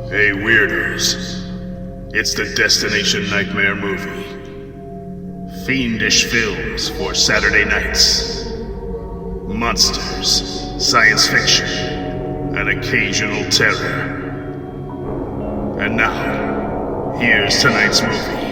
Hey weirdos, it's the Destination Nightmare movie. Fiendish films for Saturday nights. Monsters, science fiction, and occasional terror. And now, here's tonight's movie.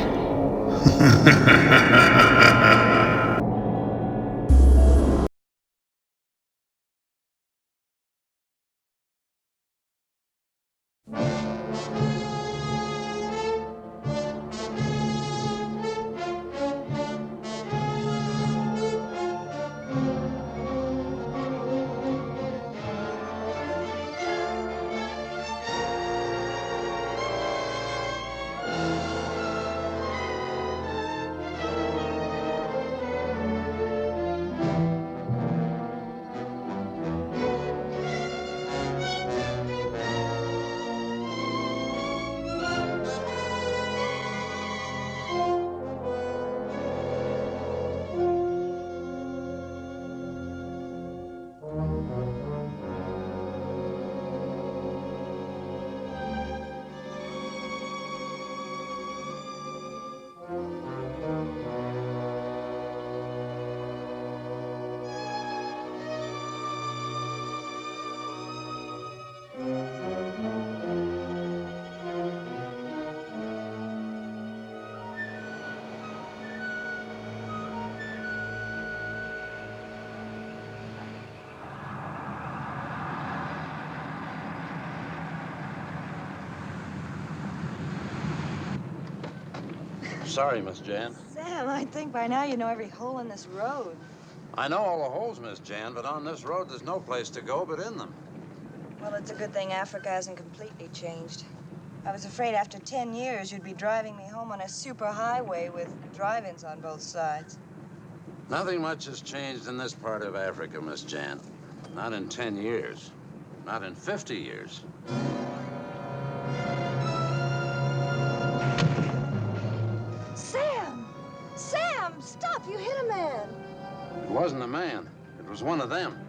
Sorry, Miss Jan. Sam, I think by now you know every hole in this road. I know all the holes, Miss Jan, but on this road there's no place to go but in them. Well, it's a good thing Africa hasn't completely changed. I was afraid after 10 years you'd be driving me home on a super highway with drive-ins on both sides. Nothing much has changed in this part of Africa, Miss Jan. Not in 10 years. Not in 50 years. Sam! Sam! Stop! You hit a man! It wasn't a man. It was one of them.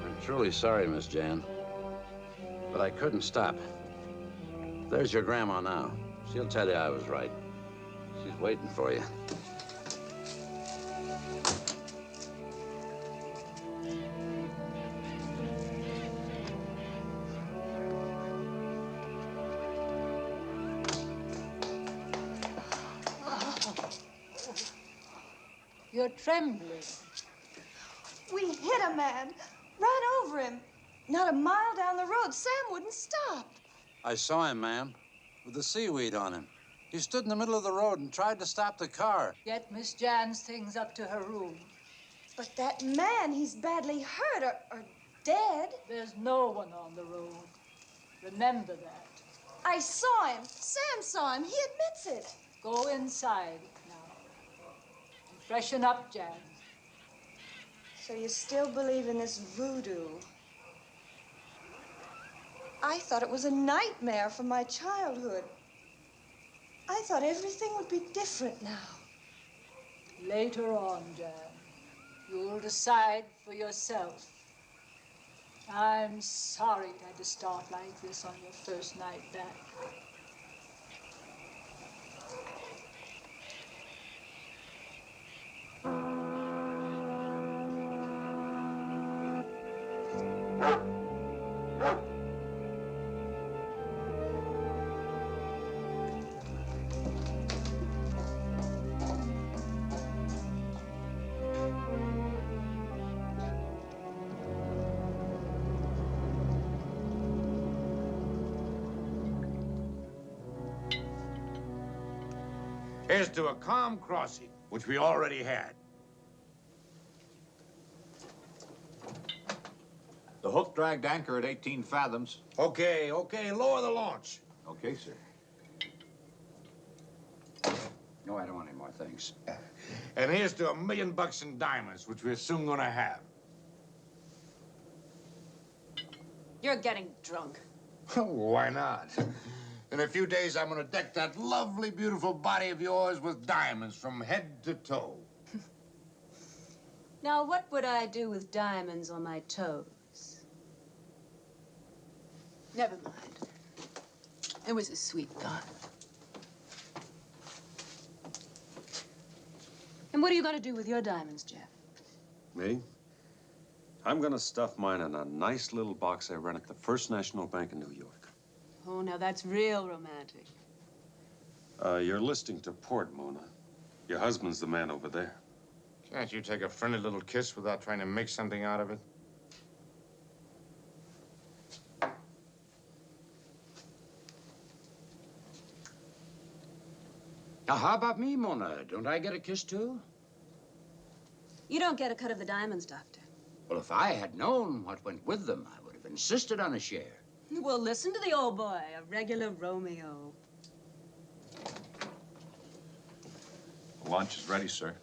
I'm truly sorry, Miss Jan. But I couldn't stop. There's your grandma now. She'll tell you I was right. She's waiting for you. You're trembling. We hit a man. Ran over him. Not a mile down the road. Sam wouldn't stop. I saw him, ma'am, with the seaweed on him. He stood in the middle of the road and tried to stop the car. Get Miss Jan's things up to her room. But that man, he's badly hurt or dead. There's no one on the road. Remember that. I saw him. Sam saw him. He admits it. Go inside now. And freshen up, Jan. So you still believe in this voodoo? I thought it was a nightmare from my childhood. I thought everything would be different now. Later on, Jan, you'll decide for yourself. I'm sorry it had to start like this on your first night back. Here's to a calm crossing, which we already had. The hook dragged anchor at 18 fathoms. Okay, lower the launch. Okay, sir. No, I don't want any more things. And here's to $1 million in diamonds, which we're soon gonna have. You're getting drunk. Why not? In a few days, I'm gonna deck that lovely, beautiful body of yours with diamonds from head to toe. Now, what would I do with diamonds on my toes? Never mind. It was a sweet thought. And what are you going to do with your diamonds, Jeff? Me? I'm gonna stuff mine in a nice little box I rent at the First National Bank in New York. Oh, now that's real romantic. You're listening to port, Mona. Your husband's the man over there. Can't you take a friendly little kiss without trying to make something out of it? Now, how about me, Mona? Don't I get a kiss, too? You don't get a cut of the diamonds, Doctor. Well, if I had known what went with them, I would have insisted on a share. Well, listen to the old boy, a regular Romeo. Lunch is ready, sir.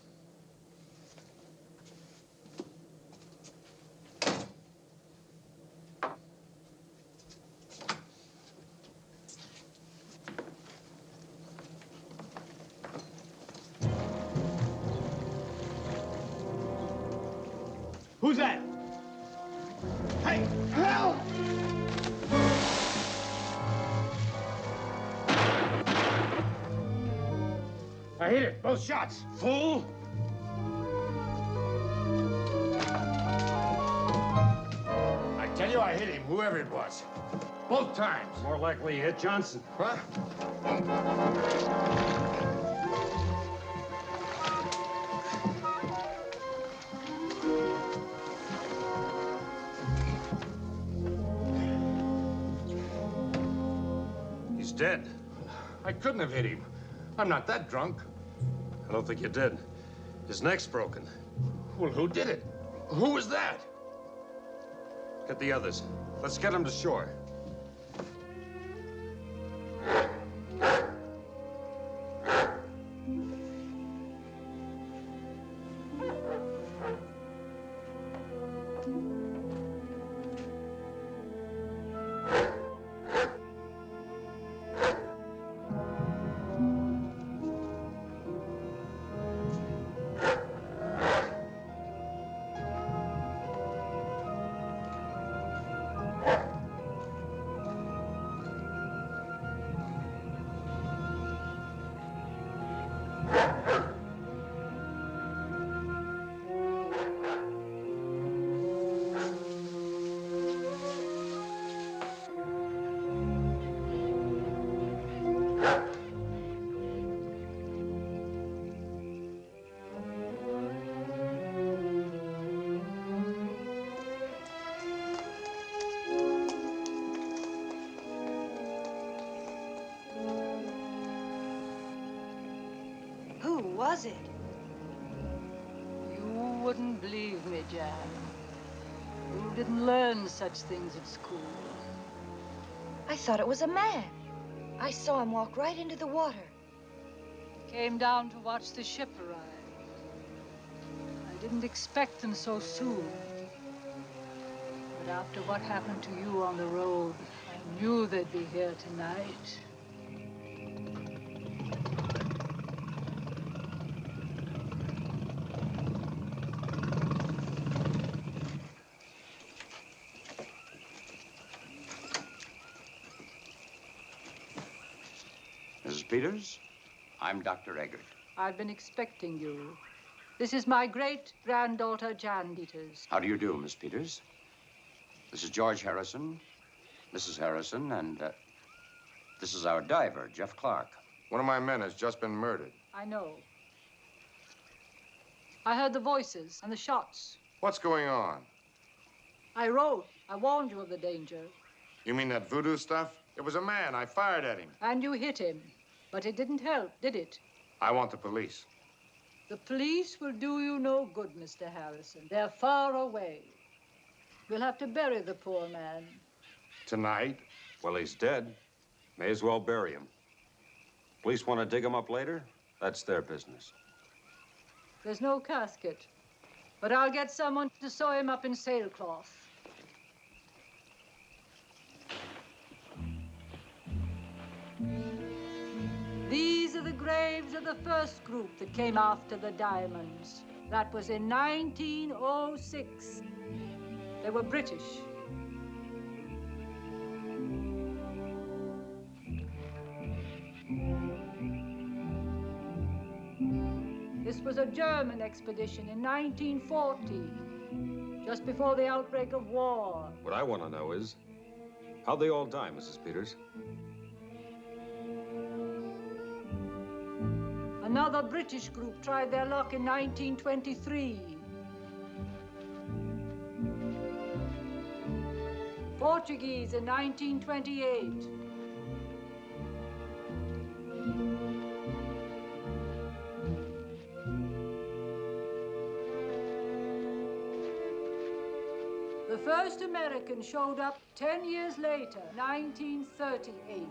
Who's that? Hey, help! I hit it. Both shots. Fool! I tell you, I hit him, whoever it was. Both times. More likely you hit Johnson. What? He's dead. I couldn't have hit him. I'm not that drunk. I don't think you did. His neck's broken. Well, who did it? Who was that? Get the others. Let's get him to shore. Who was it? You wouldn't believe me, Jan. You didn't learn such things at school. I thought it was a man. I saw him walk right into the water. Came down to watch the ship arrive. I didn't expect them so soon. But after what happened to you on the road, I knew they'd be here tonight. Mrs. Peters, I'm Dr. Eggert. I've been expecting you. This is my great-granddaughter, Jan Peters. How do you do, Miss Peters? This is George Harrison, Mrs. Harrison, and this is our diver, Jeff Clark. One of my men has just been murdered. I know. I heard the voices and the shots. What's going on? I wrote. I warned you of the danger. You mean that voodoo stuff? It was a man. I fired at him. And you hit him. But it didn't help, did it? I want the police. The police will do you no good, Mr. Harrison. They're far away. We'll have to bury the poor man. Tonight? Well, he's dead. May as well bury him. Police want to dig him up later? That's their business. There's no casket. But I'll get someone to sew him up in sailcloth. are the graves of the first group that came after the diamonds. That was in 1906. They were British. This was a German expedition in 1940, just before the outbreak of war. What I want to know is, how'd they all die, Mrs. Peters? Another British group tried their luck in 1923. Portuguese in 1928. The first American showed up 10 years later, 1938.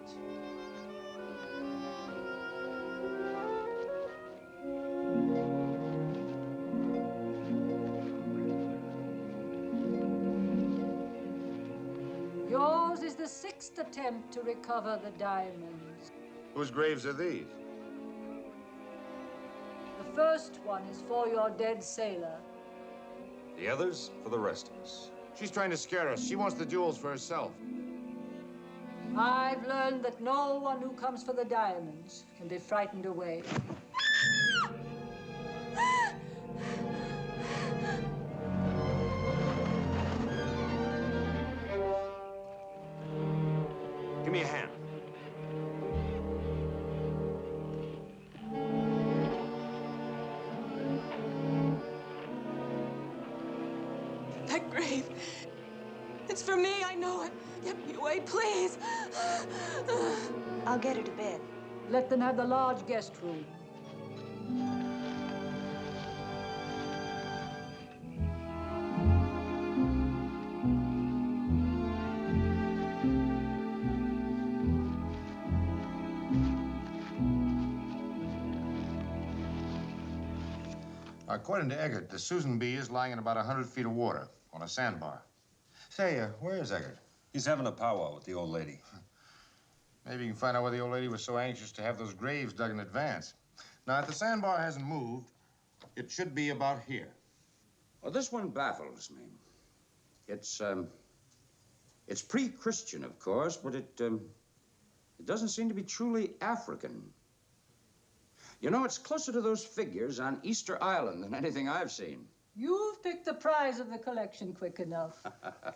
Yours is the 6th attempt to recover the diamonds. Whose graves are these? The first one is for your dead sailor. The others for the rest of us. She's trying to scare us. She wants the jewels for herself. I've learned that no one who comes for the diamonds can be frightened away. Give me a hand. That grave. It's for me, I know it. Get me away, please. I'll get her to bed. Let them have the large guest room. According to Eggert, the Susan B is lying in about 100 feet of water on a sandbar. Say, where is Eggert? He's having a powwow with the old lady. Maybe you can find out why the old lady was so anxious to have those graves dug in advance. Now, if the sandbar hasn't moved, it should be about here. Well, this one baffles me. It's pre-Christian, of course, but it doesn't seem to be truly African. You know, it's closer to those figures on Easter Island than anything I've seen. You've picked the prize of the collection quick enough.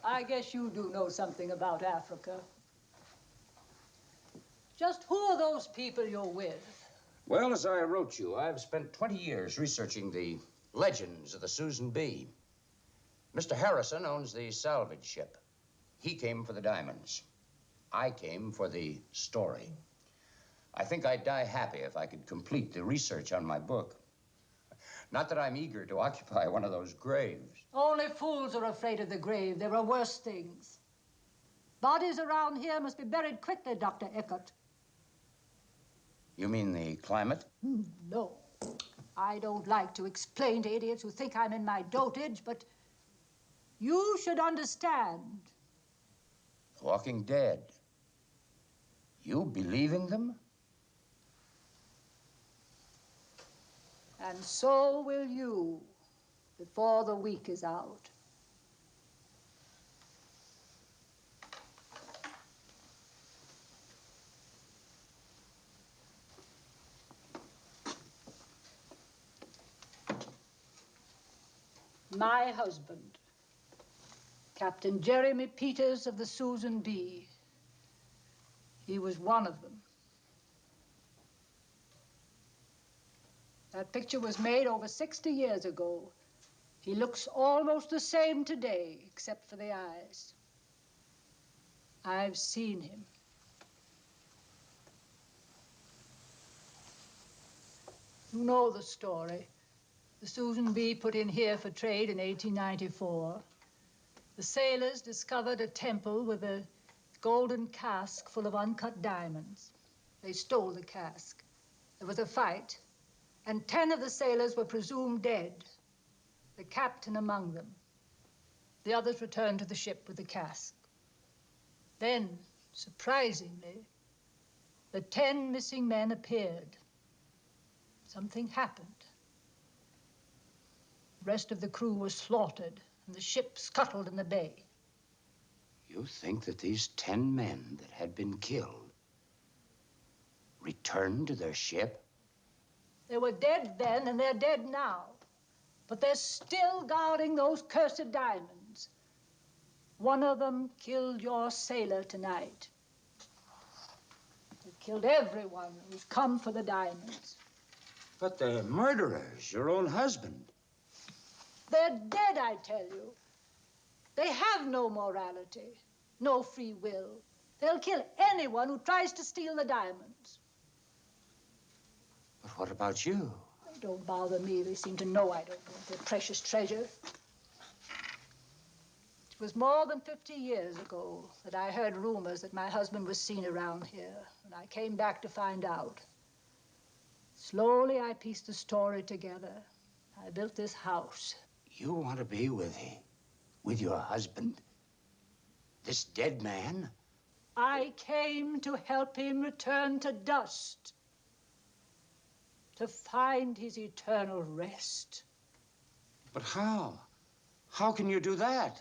I guess you do know something about Africa. Just who are those people you're with? Well, as I wrote you, I've spent 20 years researching the legends of the Susan B. Mr. Harrison owns the salvage ship. He came for the diamonds. I came for the story. I think I'd die happy if I could complete the research on my book. Not that I'm eager to occupy one of those graves. Only fools are afraid of the grave. There are worse things. Bodies around here must be buried quickly, Dr. Eckert. You mean the climate? No. I don't like to explain to idiots who think I'm in my dotage, but you should understand. Walking Dead. You believe in them? And so will you, before the week is out. My husband, Captain Jeremy Peters of the Susan B. He was one of them. That picture was made over 60 years ago. He looks almost the same today, except for the eyes. I've seen him. You know the story. The Susan B put in here for trade in 1894. The sailors discovered a temple with a golden cask full of uncut diamonds. They stole the cask. There was a fight, and 10 of the sailors were presumed dead, the captain among them. The others returned to the ship with the cask. Then, surprisingly, the 10 missing men appeared. something happened. The rest of the crew was slaughtered, and the ship scuttled in the bay. You think that these 10 men that had been killed returned to their ship? They were dead then, and they're dead now. But they're still guarding those cursed diamonds. One of them killed your sailor tonight. They killed everyone who's come for the diamonds. But they're murderers, your own husband. They're dead, I tell you. They have no morality, no free will. They'll kill anyone who tries to steal the diamonds. But what about you? They don't bother me. They seem to know I don't want their precious treasure. It was more than 50 years ago that I heard rumors that my husband was seen around here, and I came back to find out. Slowly, I pieced the story together. I built this house. You want to be with your husband? This dead man? I came to help him return to dust, to find his eternal rest. But how? How can you do that?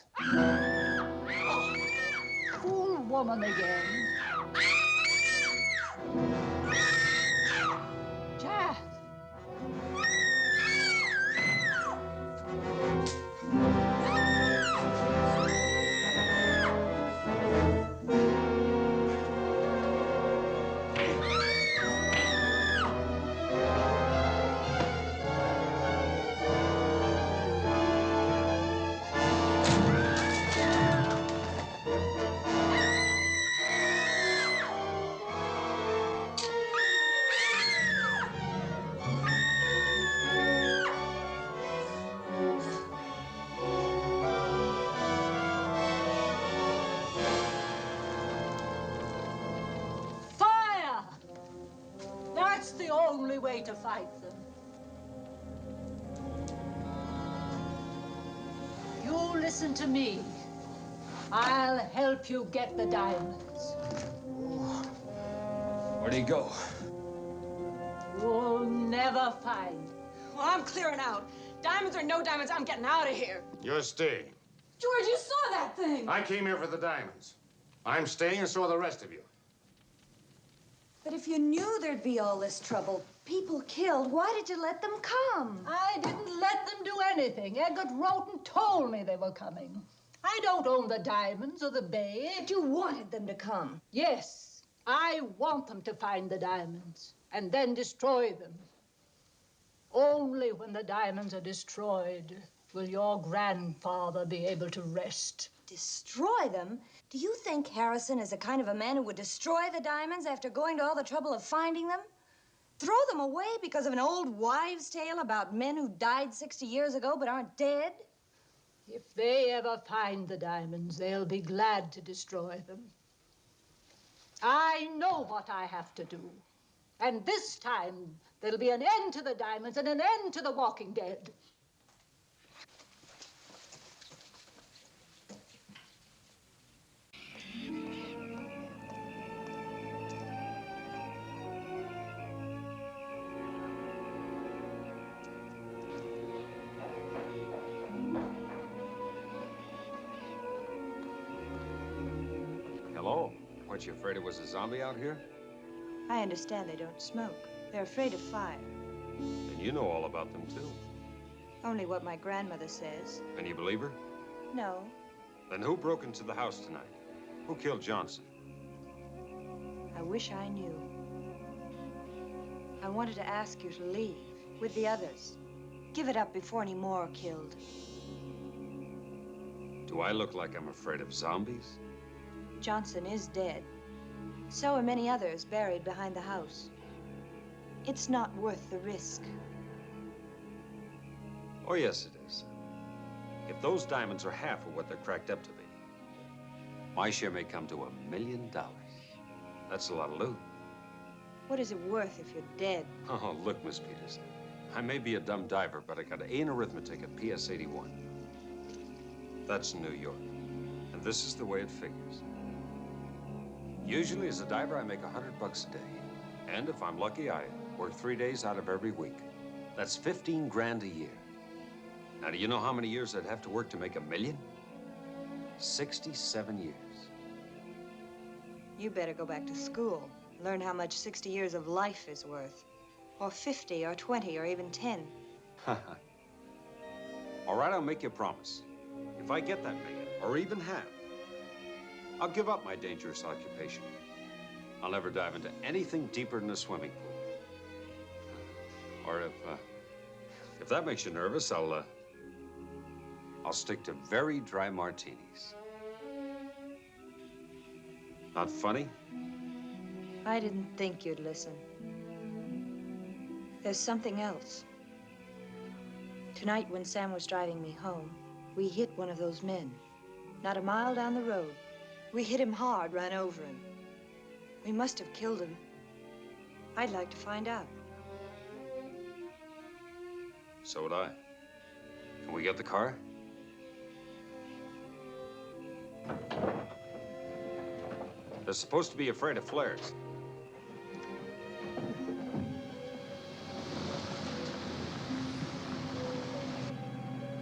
Fool woman again. Jack! Fire! That's the only way to fight them. You listen to me. I'll help you get the diamonds. Where'd he go? You'll never find. Well, I'm clearing out. Diamonds or no diamonds, I'm getting out of here. You're staying. George, you saw that thing. I came here for the diamonds. I'm staying, and so are the rest of you. But if you knew there'd be all this trouble, people killed, why did you let them come? I didn't let them do anything. Egbert wrote and told me they were coming. I don't own the diamonds or the bay. But you wanted them to come. Yes, I want them to find the diamonds and then destroy them. Only when the diamonds are destroyed will your grandfather be able to rest. Destroy them? Do you think Harrison is the kind of a man who would destroy the diamonds after going to all the trouble of finding them? Throw them away because of an old wives' tale about men who died 60 years ago but aren't dead? If they ever find the diamonds, they'll be glad to destroy them. I know what I have to do. And this time, there'll be an end to the diamonds and an end to the Walking Dead. Hello? Weren't you afraid it was a zombie out here? I understand they don't smoke. They're afraid of fire. And you know all about them, too. Only what my grandmother says. And you believe her? No. Then who broke into the house tonight? Who killed Johnson? I wish I knew. I wanted to ask you to leave with the others. Give it up before any more are killed. Do I look like I'm afraid of zombies? Johnson is dead. So are many others buried behind the house. It's not worth the risk. Oh, yes, it is. If those diamonds are half of what they're cracked up to be, my share may come to $1 million. That's a lot of loot. What is it worth if you're dead? Oh, look, Miss Peters. I may be a dumb diver, but I got an A in arithmetic at PS 81. That's New York. And this is the way it figures. Usually, as a diver, I make $100 a day. And if I'm lucky, I Work 3 days out of every week. That's 15 grand a year. Now, do you know how many years I'd have to work to make $1 million? 67 years. You better go back to school. Learn how much 60 years of life is worth. Or 50, or 20, or even 10. All right, I'll make you a promise. If I get that $1 million, or even half, I'll give up my dangerous occupation. I'll never dive into anything deeper than a swimming pool. Or if that makes you nervous, I'll stick to very dry martinis. Not funny? I didn't think you'd listen. There's something else. Tonight, when Sam was driving me home, we hit one of those men. Not a mile down the road. We hit him hard, ran over him. We must have killed him. I'd like to find out. So would I. Can we get the car? They're supposed to be afraid of flares.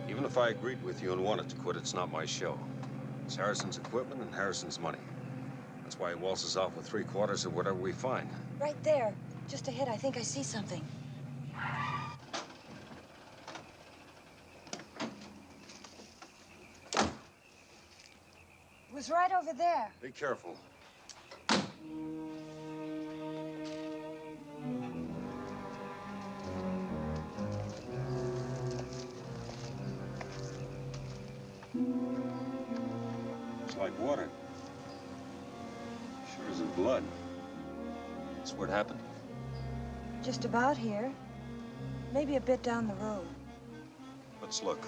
Even if I agreed with you and wanted to quit, it's not my show. It's Harrison's equipment and Harrison's money. That's why he waltzes off with 3/4 of whatever we find. Right there. Just ahead, I think I see something. It was right over there. Be careful. It's like water. Sure isn't blood. That's where it happened. Just about here. Maybe a bit down the road. Let's look.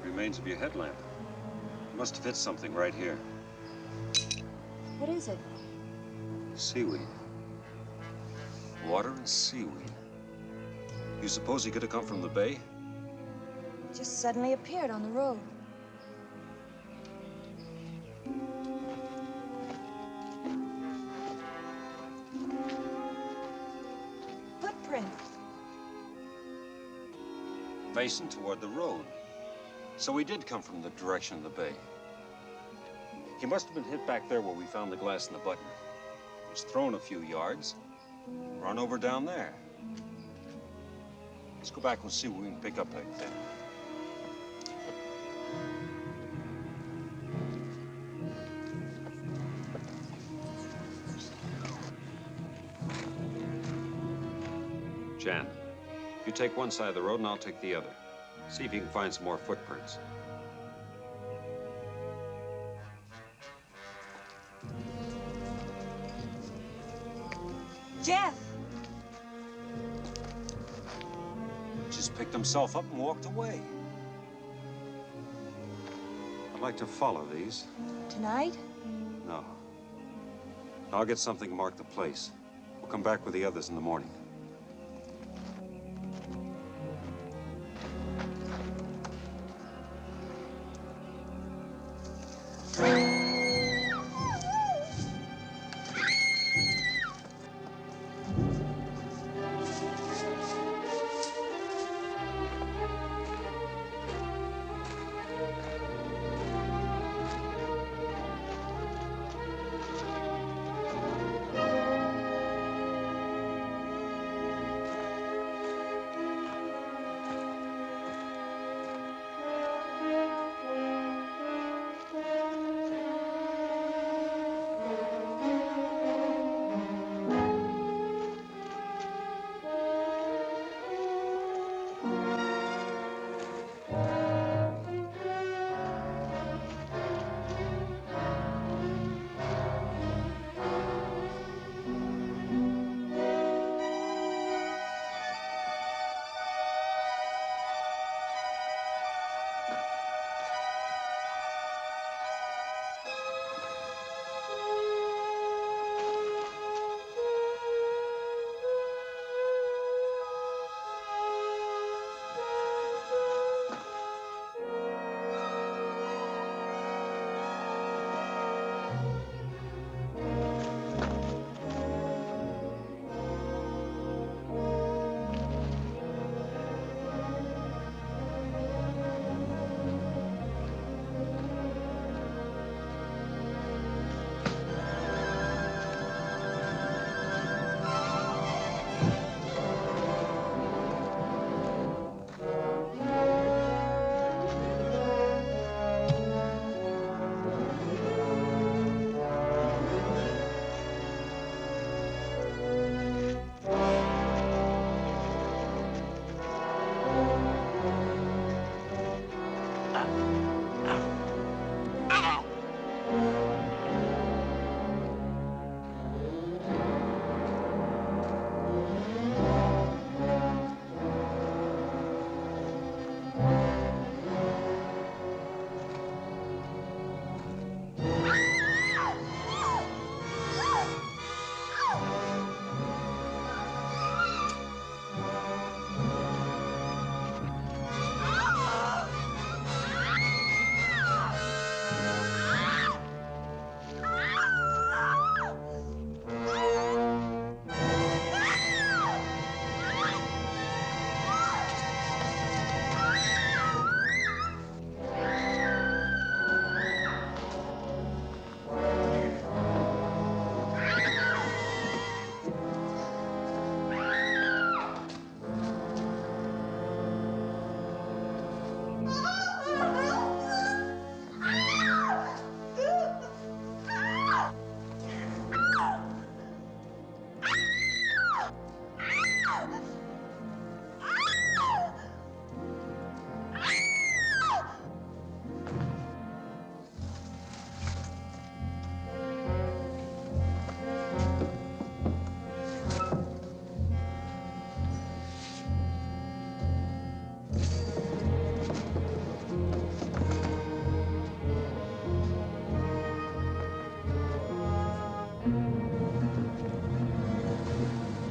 Remains of your headlamp. You must have hit something right here. What is it? Seaweed. Water and seaweed. You suppose he could have come from the bay? It just suddenly appeared on the road. Footprints. Facing toward the road. So he did come from the direction of the bay. He must have been hit back there where we found the glass and the button. He was thrown a few yards, run over down there. Let's go back and see what we can pick up back there. Jan, you take one side of the road and I'll take the other. See if you can find some more footprints. Jeff! Just picked himself up and walked away. I'd like to follow these. Tonight? No. I'll get something to mark the place. We'll come back with the others in the morning.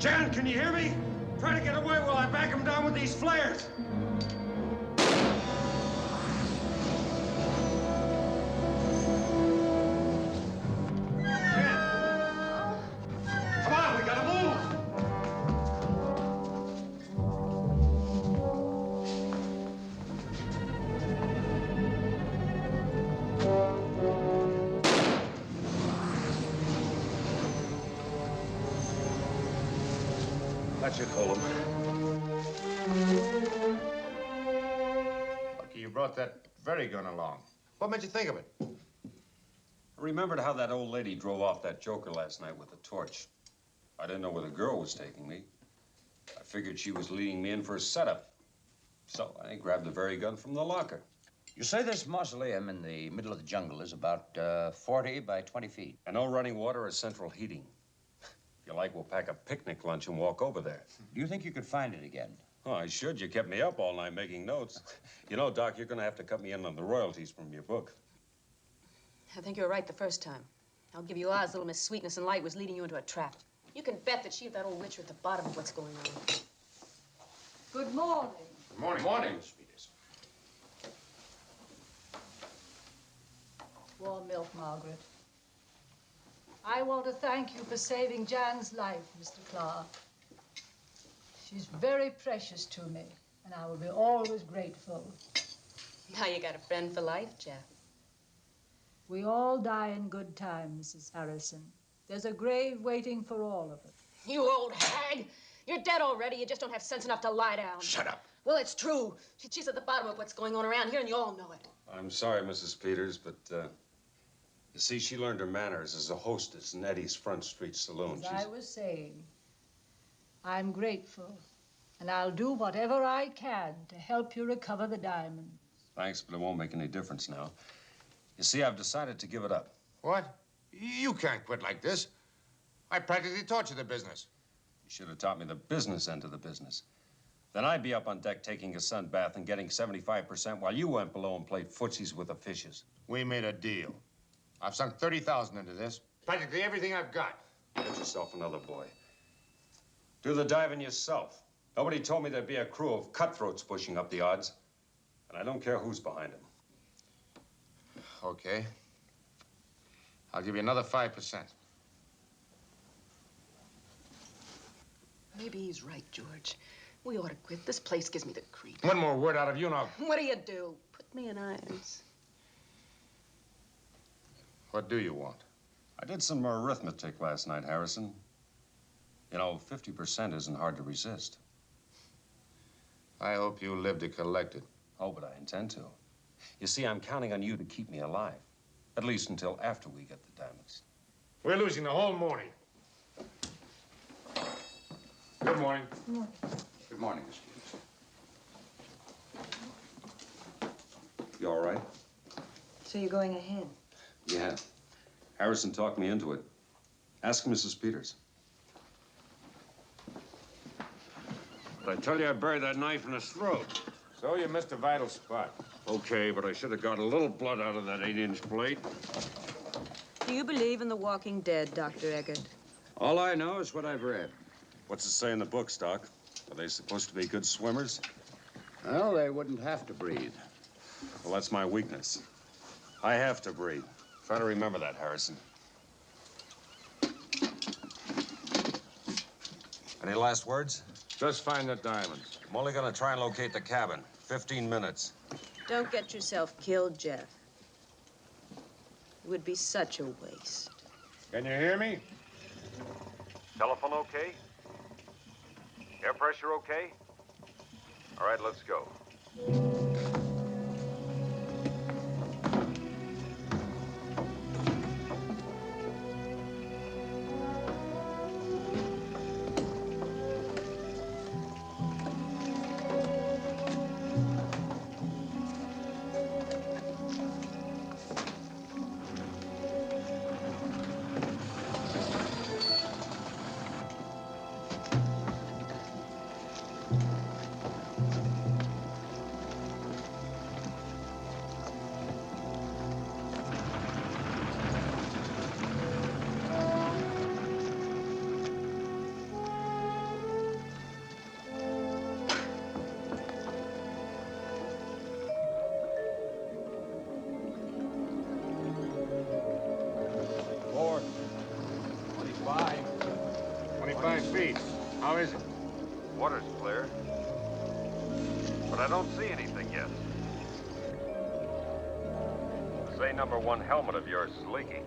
Jan, can you hear me? Try to get away while I back him down with these flares. Jan! Come on, we gotta move! That should hold him. Lucky you brought that very gun along. What made you think of it? I remembered how that old lady drove off that joker last night with a torch. I didn't know where the girl was taking me. I figured she was leading me in for a setup. So I grabbed the very gun from the locker. You say this mausoleum in the middle of the jungle is about 40 by 20 feet. And no running water or central heating. If you like, we'll pack a picnic lunch and walk over there. Do you think you could find it again? Oh, I should. You kept me up all night making notes. You know, Doc, you're going to have to cut me in on the royalties from your book. I think you were right the first time. I'll give you odds little Miss Sweetness and Light was leading you into a trap. You can bet that she and that old witch are at the bottom of what's going on. Good morning. Good morning. Morning, sweeties. Warm milk, Margaret. I want to thank you for saving Jan's life, Mr. Clark. She's very precious to me, and I will be always grateful. Now you got a friend for life, Jeff. We all die in good time, Mrs. Harrison. There's a grave waiting for all of us. You old hag! You're dead already. You just don't have sense enough to lie down. Shut up. Well, it's true. She's at the bottom of what's going on around here, and you all know it. I'm sorry, Mrs. Peters, but, you see, she learned her manners as a hostess in Eddie's Front Street Saloon. As I was saying, I'm grateful, and I'll do whatever I can to help you recover the diamond. Thanks, but it won't make any difference now. You see, I've decided to give it up. What? You can't quit like this. I practically taught you the business. You should have taught me the business end of the business. Then I'd be up on deck taking a sun bath and getting 75% while you went below and played footsies with the fishes. We made a deal. I've sunk 30,000 into this. Practically everything I've got. Get yourself another boy. Do the diving yourself. Nobody told me there'd be a crew of cutthroats pushing up the odds. And I don't care who's behind them. Okay. I'll give you another 5%. Maybe he's right, George. We ought to quit. This place gives me the creep. One more word out of you, and I'll... What do? Put me in irons. What do you want? I did some arithmetic last night, Harrison. You know, 50% isn't hard to resist. I hope you live to collect it. Oh, but I intend to. You see, I'm counting on you to keep me alive. At least until after we get the diamonds. We're losing the whole morning. Good morning. Good morning, Miss Peters. You all right? So you're going ahead? Yeah. Harrison talked me into it. Ask Mrs. Peters. But I tell you, I buried that knife in his throat. So you missed a vital spot. Okay, but I should have got a little blood out of that 8-inch blade. Do you believe in the walking dead, Dr. Eggert? All I know is what I've read. What's it say in the books, Doc? Are they supposed to be good swimmers? Well, they wouldn't have to breathe. Well, that's my weakness. I have to breathe. Try to remember that, Harrison. Any last words? Just find the diamonds. I'm only gonna try and locate the cabin. 15 minutes. Don't get yourself killed, Jeff. It would be such a waste. Can you hear me? Telephone okay? Air pressure okay? All right, let's go. How is it? Water's clear. But I don't see anything yet. Say number 1 helmet of yours is leaking.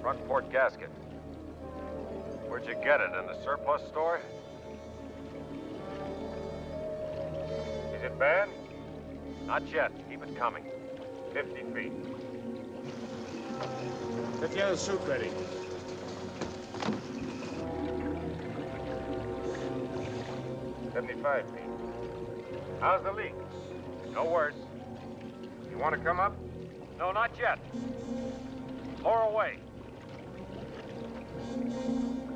Front port gasket. Where'd you get it? In the surplus store? Is it bad? Not yet. Keep it coming. 50 feet. Get the other suit ready. $75 feet. How's the leak? No worse. You want to come up? No, not yet. Lower away.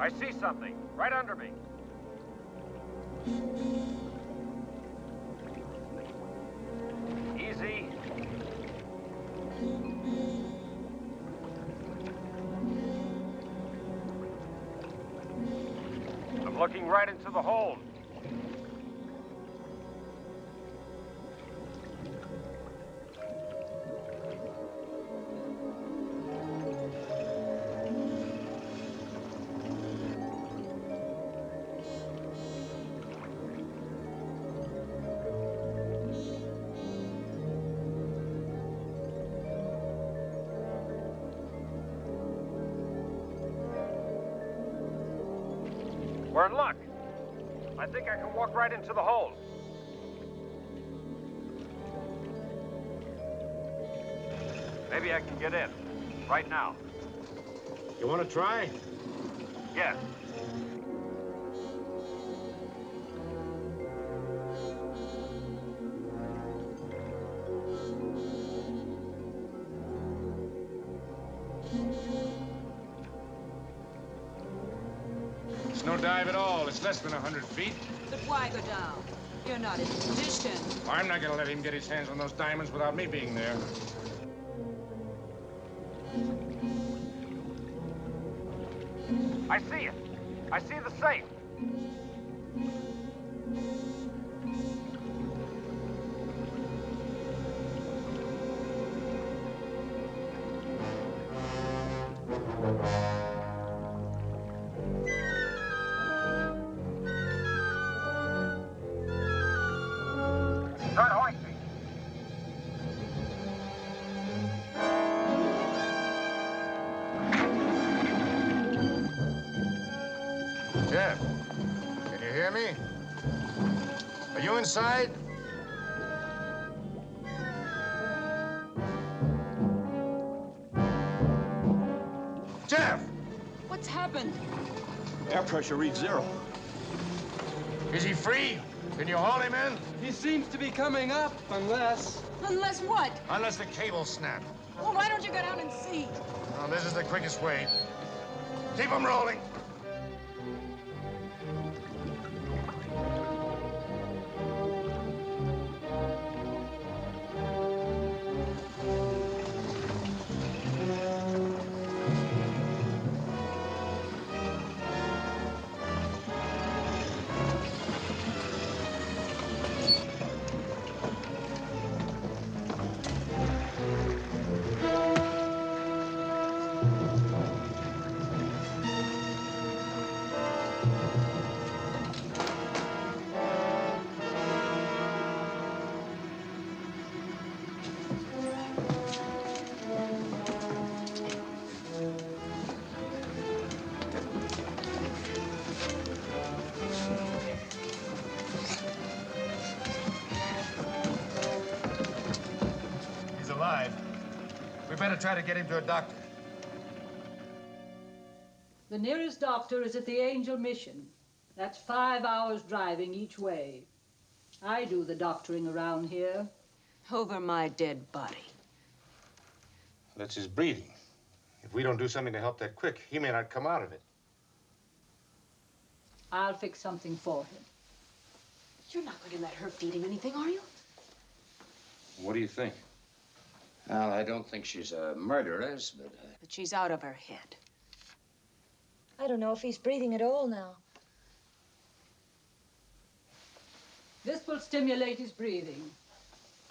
I see something right under me. Easy. I'm looking right into the hold. We're in luck. I think I can walk right into the hold. Maybe I can get in. Right now. You want to try? Yes. It's no dive at all. It's less than 100 feet. But why go down? You're not in position. I'm not going to let him get his hands on those diamonds without me being there. I see it. I see the safe. Start hoisting. Jeff, can you hear me? Are you inside? Jeff! What's happened? Air pressure reads 0. Is he free? Can you haul him in? He seems to be coming up, unless... Unless what? Unless the cable snapped. Well, why don't you go down and see? Well, this is the quickest way. Keep him rolling. He's alive. We better try to get him to a doctor. The nearest doctor is at the Angel Mission. That's 5 hours driving each way. I do the doctoring around here. Over my dead body. That's his breathing. If we don't do something to help that quick, he may not come out of it. I'll fix something for him. You're not going to let her feed him anything, are you? What do you think? Well, I don't think she's a murderess, but... But she's out of her head. I don't know if he's breathing at all now. This will stimulate his breathing.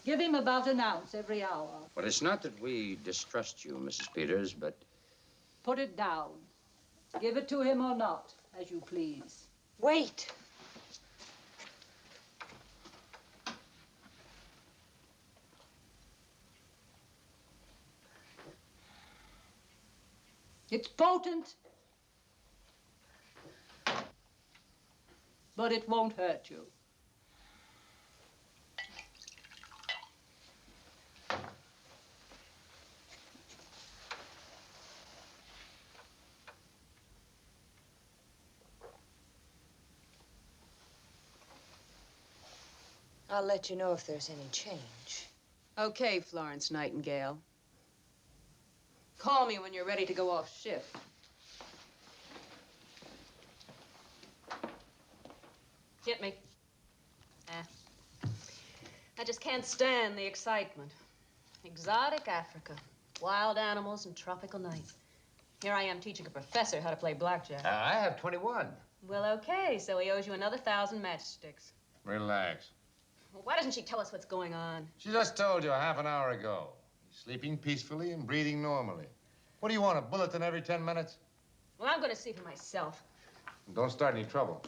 Give him about an ounce every hour. But it's not that we distrust you, Mrs. Peters, but... Put it down. Give it to him or not, as you please. Wait. It's potent, but it won't hurt you. I'll let you know if there's any change. Okay, Florence Nightingale. Call me when you're ready to go off shift. Hit me. I just can't stand the excitement. Exotic Africa, wild animals and tropical nights. Here I am teaching a professor how to play blackjack. I have 21. Well, okay, so he owes you another 1,000 matchsticks. Relax. Well, why doesn't she tell us what's going on? She just told you a half an hour ago. He's sleeping peacefully and breathing normally. What do you want, a bulletin every 10 minutes? Well, I'm going to see for myself. Don't start any trouble.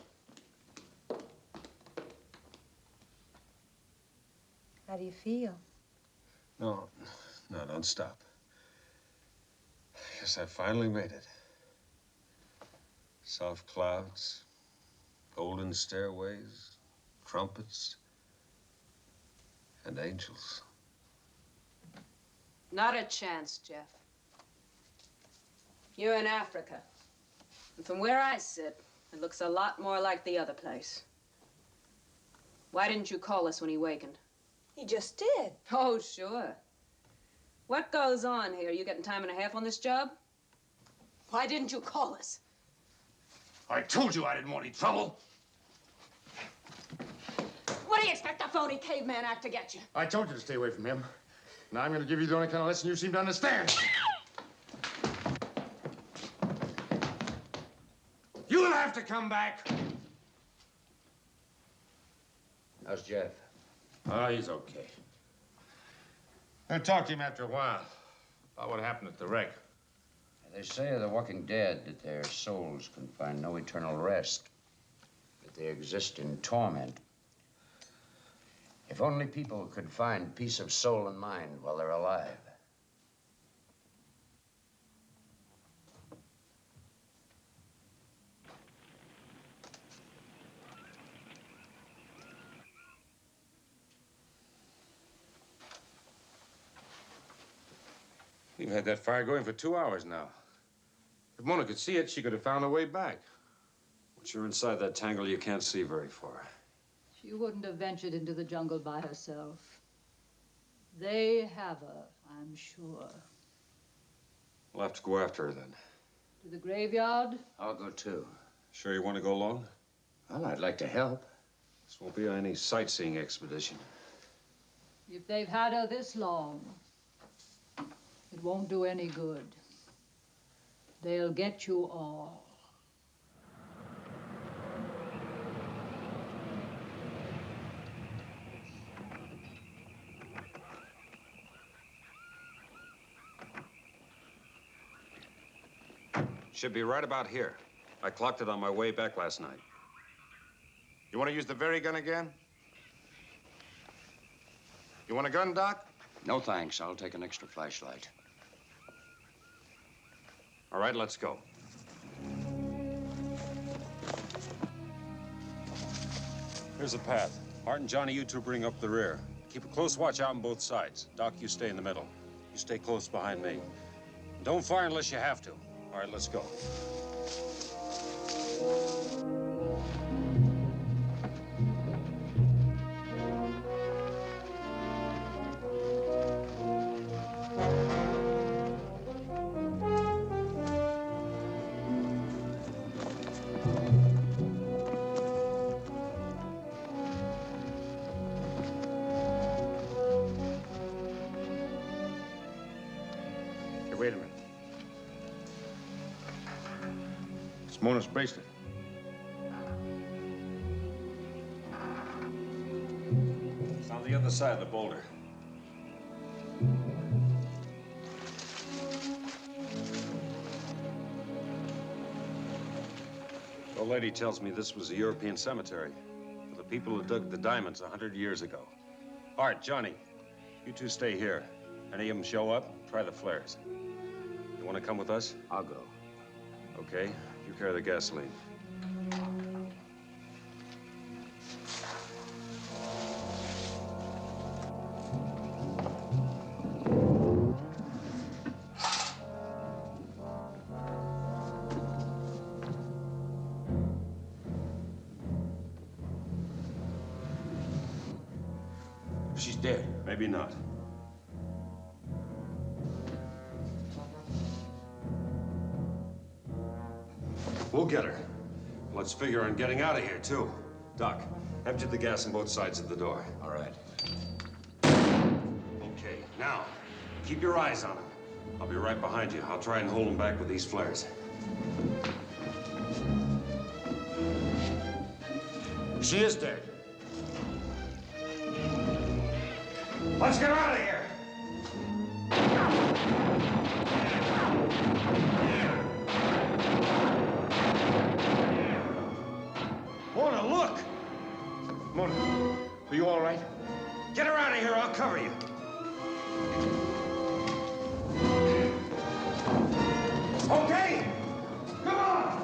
How do you feel? No, don't stop. Yes, I finally made it. Soft clouds, golden stairways, trumpets, and angels. Not a chance, Jeff. You're in Africa. And from where I sit, it looks a lot more like the other place. Why didn't you call us when he wakened? He just did. Oh, sure. What goes on here? You getting time and a half on this job? Why didn't you call us? I told you I didn't want any trouble. What do you expect a phony caveman act to get you? I told you to stay away from him. Now I'm going to give you the only kind of lesson you seem to understand. You'll have to come back. How's Jeff? Oh, he's okay. I'll talk to him after a while about what happened at the wreck. They say of the walking dead that their souls can find no eternal rest, that they exist in torment. If only people could find peace of soul and mind while they're alive. We've had that fire going for 2 hours now. If Mona could see it, she could have found her way back. Once you're inside that tangle, you can't see very far. She wouldn't have ventured into the jungle by herself. They have her, I'm sure. We'll have to go after her then. To the graveyard? I'll go too. Sure you want to go along? Well, I'd like to help. This won't be any sightseeing expedition. If they've had her this long, it won't do any good. They'll get you all. Should be right about here. I clocked it on my way back last night. You want to use the very gun again? You want a gun, Doc? No, thanks. I'll take an extra flashlight. All right, let's go. Here's a path. Art and Johnny, you two bring up the rear. Keep a close watch out on both sides. Doc, you stay in the middle. You stay close behind me. Don't fire unless you have to. All right, let's go. Hey, wait a minute. It's Mona's bracelet. It's on the other side of the boulder. Go old lady tells me this was a European cemetery for the people who dug the diamonds 100 years ago. Art, Johnny, you two stay here. Any of them show up, try the flares. You want to come with us? I'll go. Okay, you carry the gasoline. She's dead. Maybe not. We'll get her. Let's figure on getting out of here, too. Doc, empty the gas on both sides of the door. All right. Okay, now, keep your eyes on him. I'll be right behind you. I'll try and hold him back with these flares. She is dead. Let's get out of here. Mona, look! Mona, are you all right? Get her out of here. I'll cover you. Okay? Come on!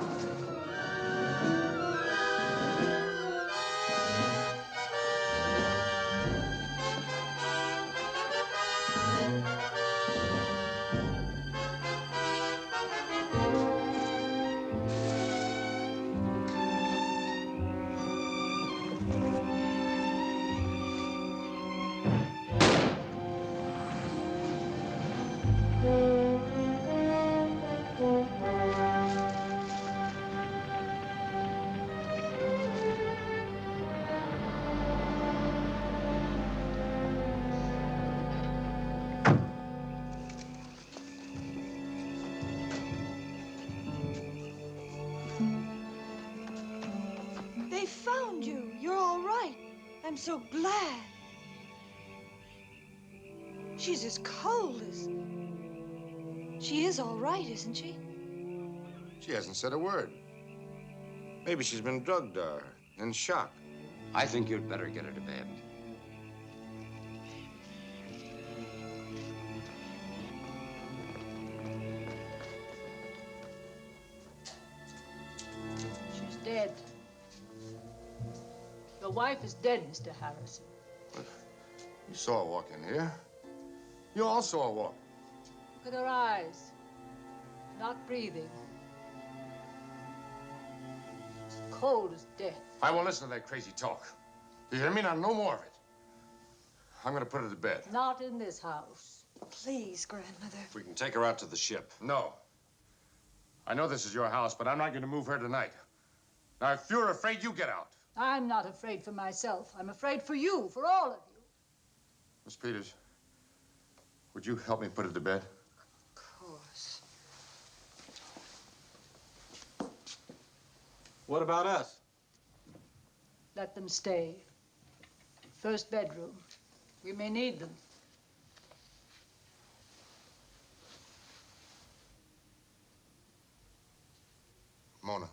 They found you. You're all right. I'm so glad. She's as cold as... She is all right, isn't she? She hasn't said a word. Maybe she's been drugged or in shock. I think you'd better get her to bed. She's dead. Your wife is dead, Mr. Harrison. You saw her walk in here. You all saw her walk. Look at her eyes. Not breathing. She's cold as death. I won't listen to that crazy talk. You hear me? Now, no more of it. I'm gonna put her to bed. Not in this house. Please, grandmother. We can take her out to the ship. No. I know this is your house, but I'm not gonna move her tonight. Now, if you're afraid, you get out. I'm not afraid for myself. I'm afraid for you, for all of you. Miss Peters, would you help me put her to bed? Of course. What about us? Let them stay. First bedroom. We may need them. Mona,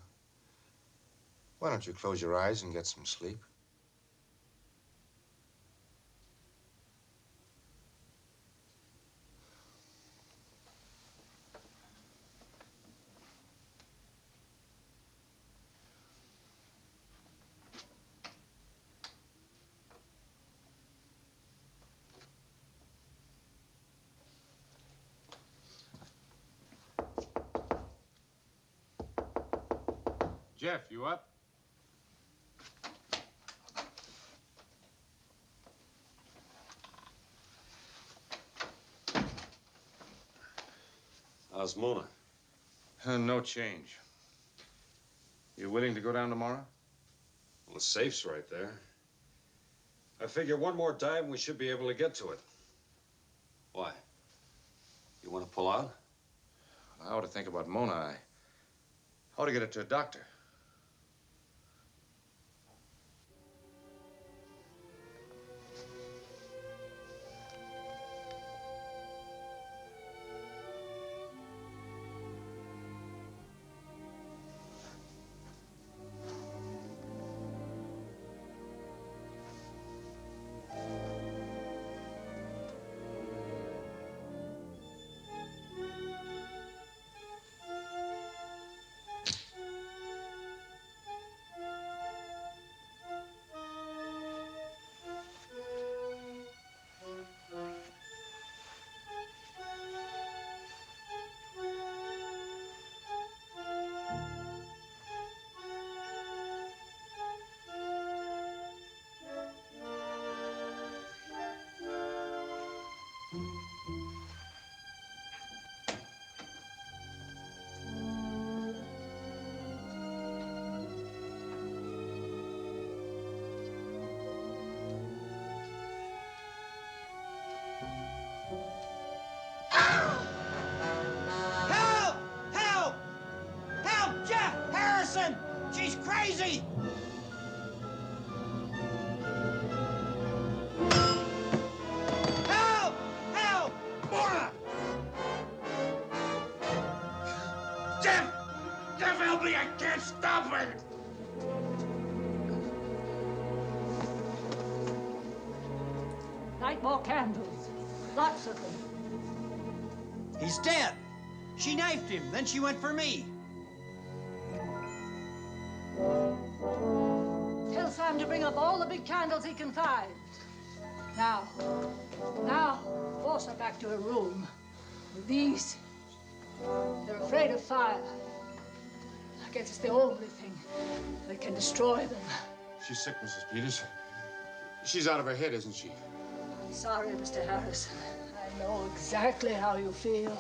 why don't you close your eyes and get some sleep? Jeff, you up? How's Mona? No change. You willing to go down tomorrow? Well, the safe's right there. I figure one more dive and we should be able to get to it. Why? You want to pull out? I ought to think about Mona. I ought to get her to a doctor. crazy? Help! Help! Mora! Jeff! Jeff, help me! I can't stop it! Light more candles. Lots of them. He's dead. She knifed him, then she went for me. Tell Sam to bring up all the big candles he can find. Now, force her back to her room. With these, they're afraid of fire. I guess it's the only thing that can destroy them. She's sick, Mrs. Peters. She's out of her head, isn't she? I'm sorry, Mr. Harrison. I know exactly how you feel.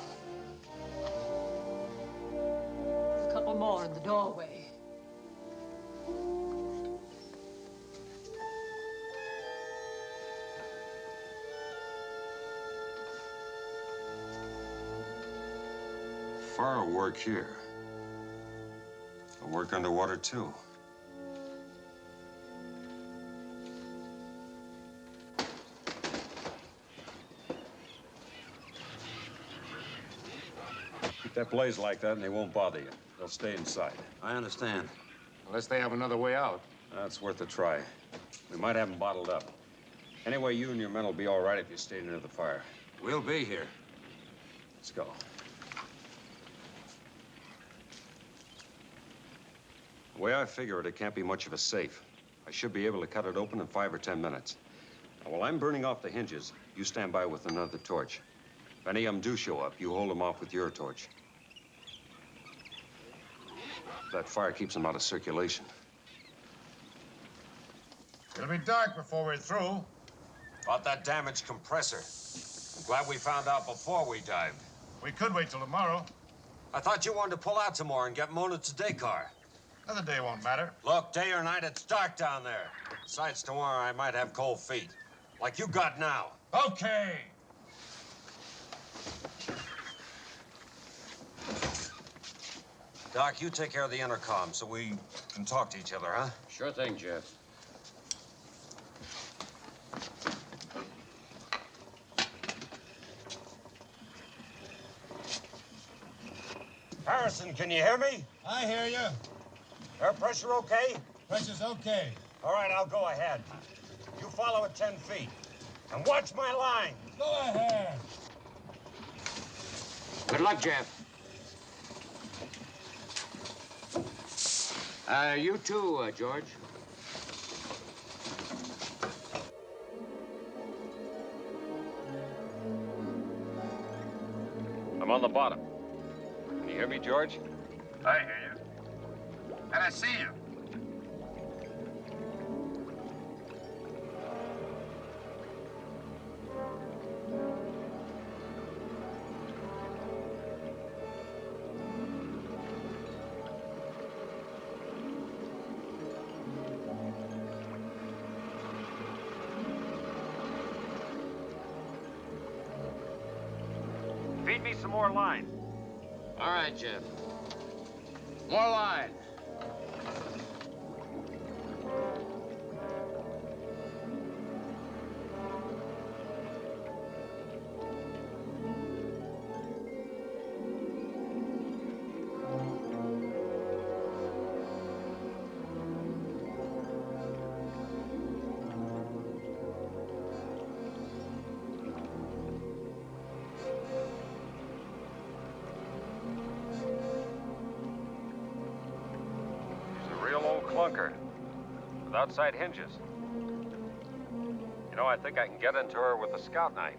A couple more in the doorway. Fire will work here. It'll work underwater, too. Keep that blaze like that and they won't bother you. They'll stay inside. I understand. Unless they have another way out. That's worth a try. We might have them bottled up. Anyway, you and your men will be all right if you stay near the fire. We'll be here. Let's go. The way I figure it, it can't be much of a safe. I should be able to cut it open in 5 or 10 minutes. Now, while I'm burning off the hinges, you stand by with another torch. If any of them do show up, you hold them off with your torch. That fire keeps them out of circulation. It'll be dark before we're through. About that damaged compressor. I'm glad we found out before we dived. We could wait till tomorrow. I thought you wanted to pull out some more and get Mona to Dakar. Another day won't matter. Look, day or night, it's dark down there. Besides, tomorrow I might have cold feet. Like you got now. Okay. Doc, you take care of the intercom so we can talk to each other, huh? Sure thing, Jeff. Harrison, can you hear me? I hear you. Air pressure okay? Pressure's okay. All right, I'll go ahead. You follow at 10 feet. And watch my line. Go ahead. Good luck, Jeff. You too, George. I'm on the bottom. Can you hear me, George? I hear you. And I see you. Feed me some more line. All right, Jeff. More line. Clunker with outside hinges. You know, I think I can get into her with a scout knife.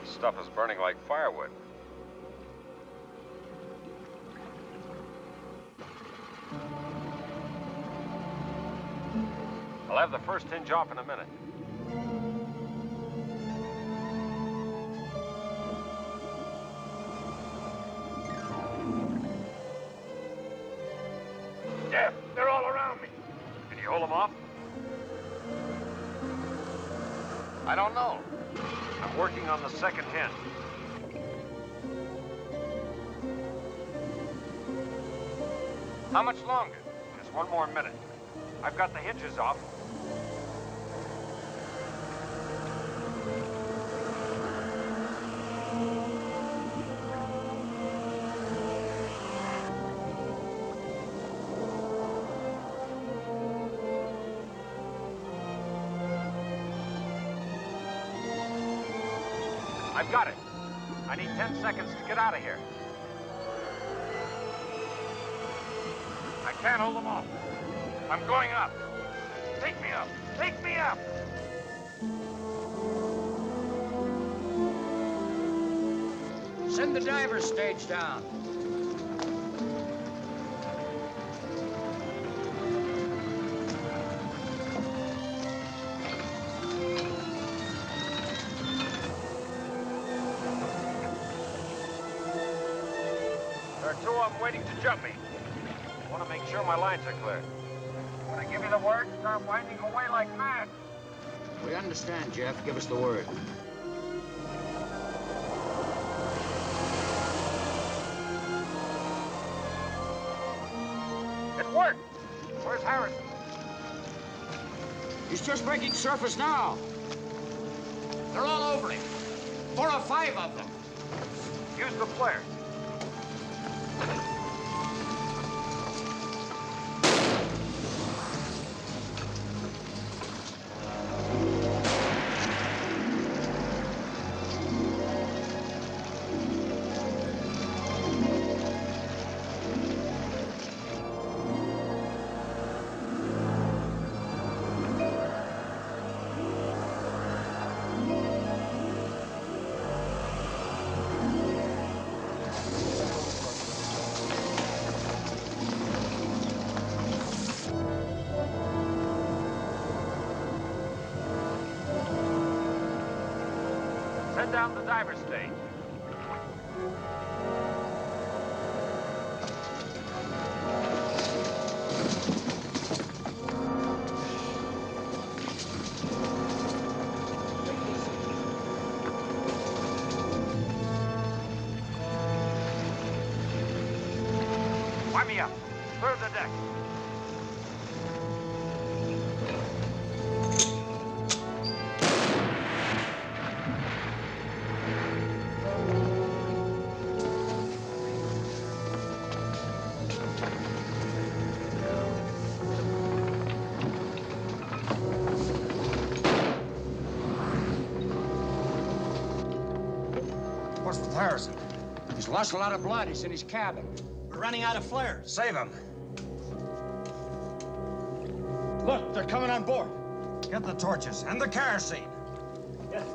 This stuff is burning like firewood. I'll have the first hinge off in a minute. Jeff, they're all around me. Can you hold them off? I don't know. I'm working on the second hinge. How much longer? Just 1 more minute. I've got the hinges off. I've got it. I need 10 seconds to get out of here. I can't hold them off. I'm going up. Take me up. Take me up. Send the diver's stage down. There are 2 of them waiting to jump me. I want to make sure my lines are clear. When I give you the word, start winding away like mad. We understand, Jeff. Give us the word. It worked. Where's Harrison? He's just breaking surface now. They're all over him. 4 or 5 of them. Use the flare. Send down the diver stage. Wind me up. Clear the deck. What's with Harrison? He's lost a lot of blood. He's in his cabin. We're running out of flares. Save him. Look, they're coming on board. Get the torches and the kerosene. Yes.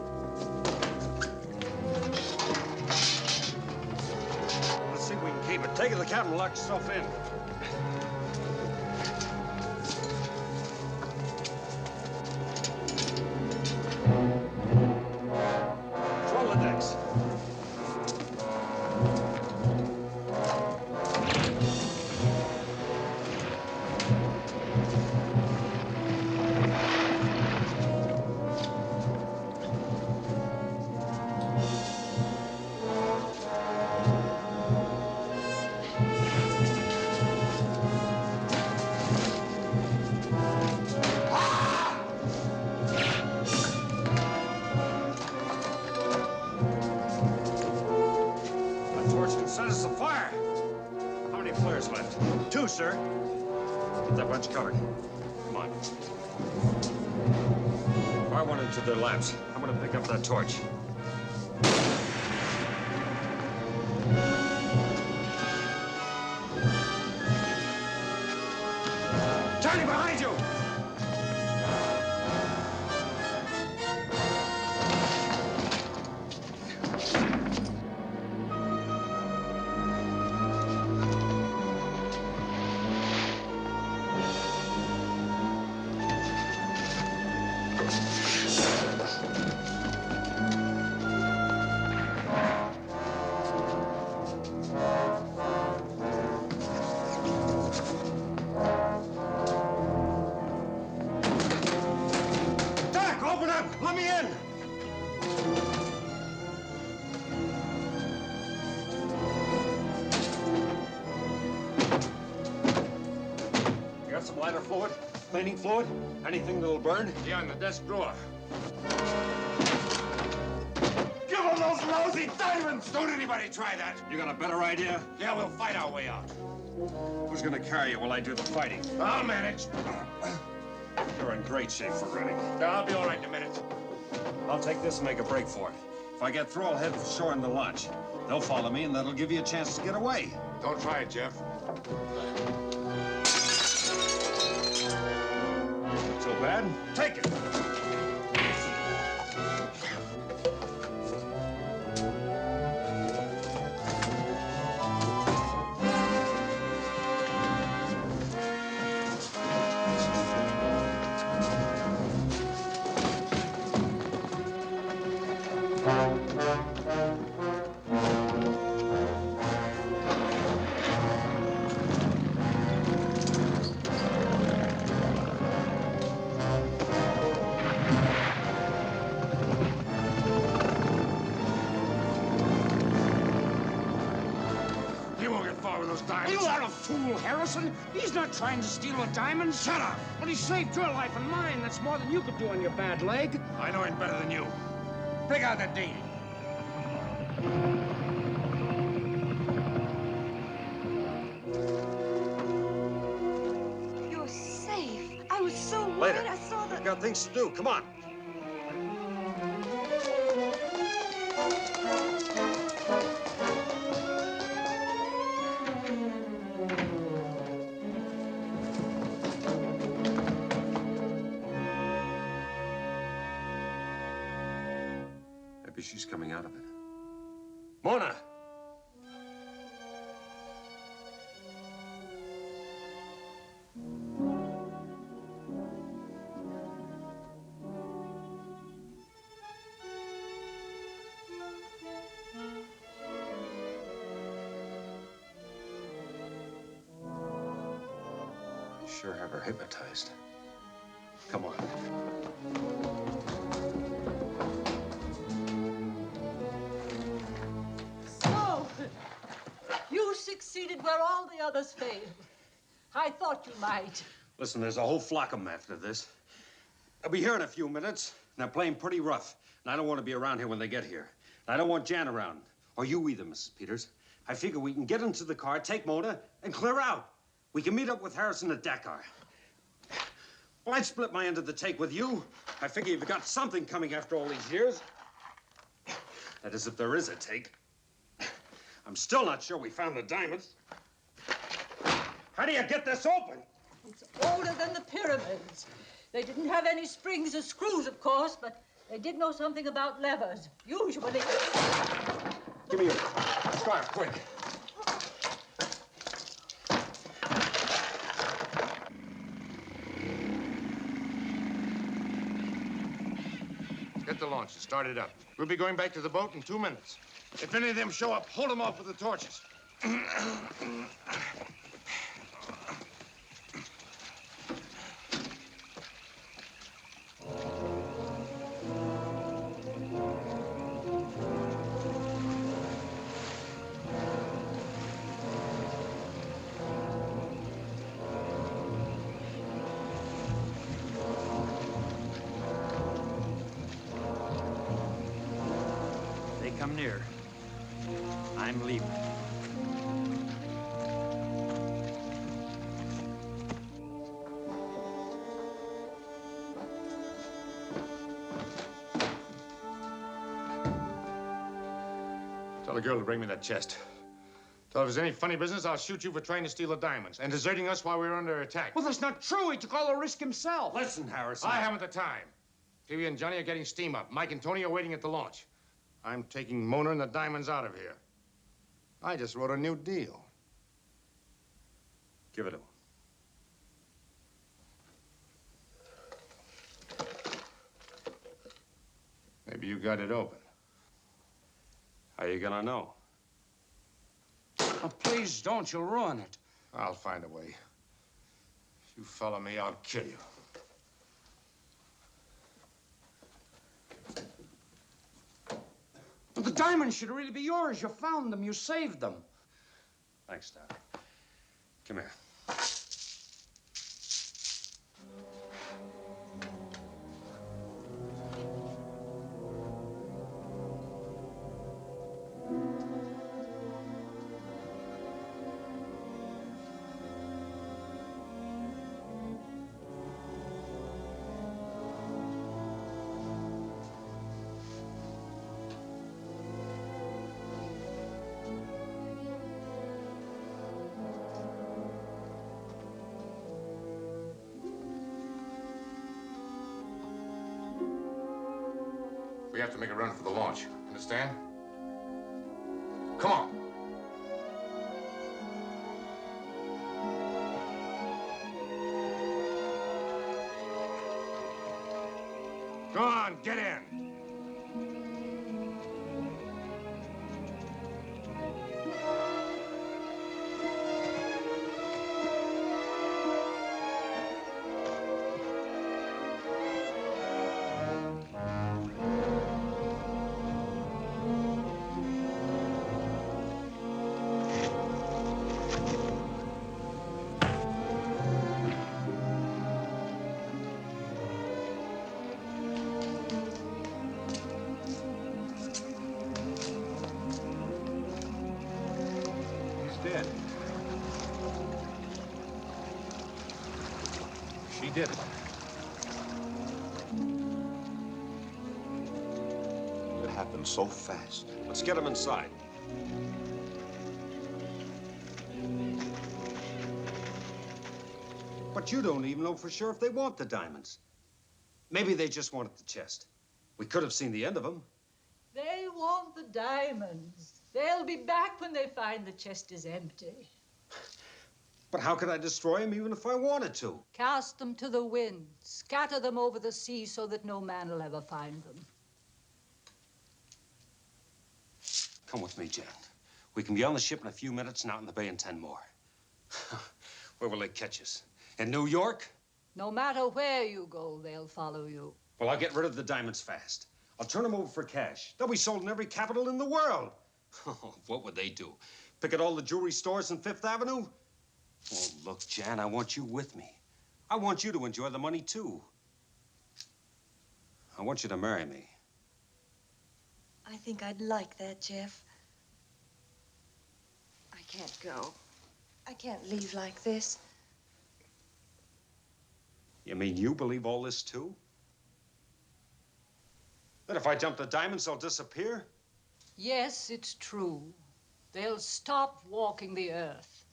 Let's see if we can keep it. Take it to the cabin and lock yourself in. Control the decks. That torch can set us afire. How many flares left? 2, sir. Get that bunch covered. Come on. Fire one into their laps. I'm gonna pick up that torch. Charlie, behind you! Doc, open up! Let me in! some lighter fluid? Cleaning fluid? Anything that'll burn? Yeah, in the desk drawer. Give him those lousy diamonds! Don't anybody try that. You got a better idea? Yeah, we'll fight our way out. Who's gonna carry you while I do the fighting? I'll manage. You're in great shape for running. I'll be all right in a minute. I'll take this and make a break for it. If I get through, I'll head for shore in the launch. They'll follow me, and that'll give you a chance to get away. Don't try it, Jeff. Not so bad. Take it. You won't get far with those diamonds. You are a fool, Harrison. He's not trying to steal the diamonds. Shut up! But he saved your life and mine. That's more than you could do on your bad leg. I know him better than you. Pick out that date. You're safe. I was so Later. worried. I saw the... We've got things to do. Come on. Maybe she's coming out of it. Mona! You sure have her hypnotized. Come on. So, you succeeded where all the others failed. I thought you might. Listen, there's a whole flock of them after this. I'll be here in a few minutes, and they're playing pretty rough. And I don't want to be around here when they get here. And I don't want Jan around. Or you either, Mrs. Peters. I figure we can get into the car, take Mona, and clear out. We can meet up with Harrison at Dakar. Well, I'd split my end of the take with you. I figure you've got something coming after all these years. That is, if there is a take. I'm still not sure we found the diamonds. How do you get this open? It's older than the pyramids. They didn't have any springs or screws, of course, but they did know something about levers. Usually. Give me your scarf, quick. Get the launch and start it up. We'll be going back to the boat in 2 minutes. If any of them show up, hold them off with the torches. They come near. I'm leaving. Tell the girl to bring me that chest. Tell her if there's any funny business, I'll shoot you for trying to steal the diamonds and deserting us while we're under attack. Well, that's not true. He took all the risk himself. Listen, Harrison. I haven't the time. Phoebe and Johnny are getting steam up. Mike and Tony are waiting at the launch. I'm taking Mona and the diamonds out of here. I just wrote a new deal. Give it to him. Maybe you got it open. How are you gonna know? Oh, please don't. You'll ruin it. I'll find a way. If you follow me, I'll kill you. But the diamonds should really be yours. You found them. You saved them. Thanks, Dad. Come here. We have to make a run for the launch. Understand? Come on. Go on, get in. He's dead. She did it. It happened so fast. Let's get him inside. But you don't even know for sure if they want the diamonds. Maybe they just wanted the chest. We could have seen the end of them. They want the diamonds. They'll be back when they find the chest is empty. But how could I destroy them even if I wanted to? Cast them to the wind. Scatter them over the sea so that no man will ever find them. Come with me, Jan. We can be on the ship in a few minutes and out in the bay in 10 more. Where will they catch us? In New York? No matter where you go, they'll follow you. Well, I'll get rid of the diamonds fast. I'll turn them over for cash. They'll be sold in every capital in the world. What would they do? Picket all the jewelry stores on Fifth Avenue? Oh, look, Jan, I want you with me. I want you to enjoy the money, too. I want you to marry me. I think I'd like that, Jeff. I can't go. I can't leave like this. You mean you believe all this, too? That if I dump the diamonds, they'll disappear? Yes, it's true. They'll stop walking the earth.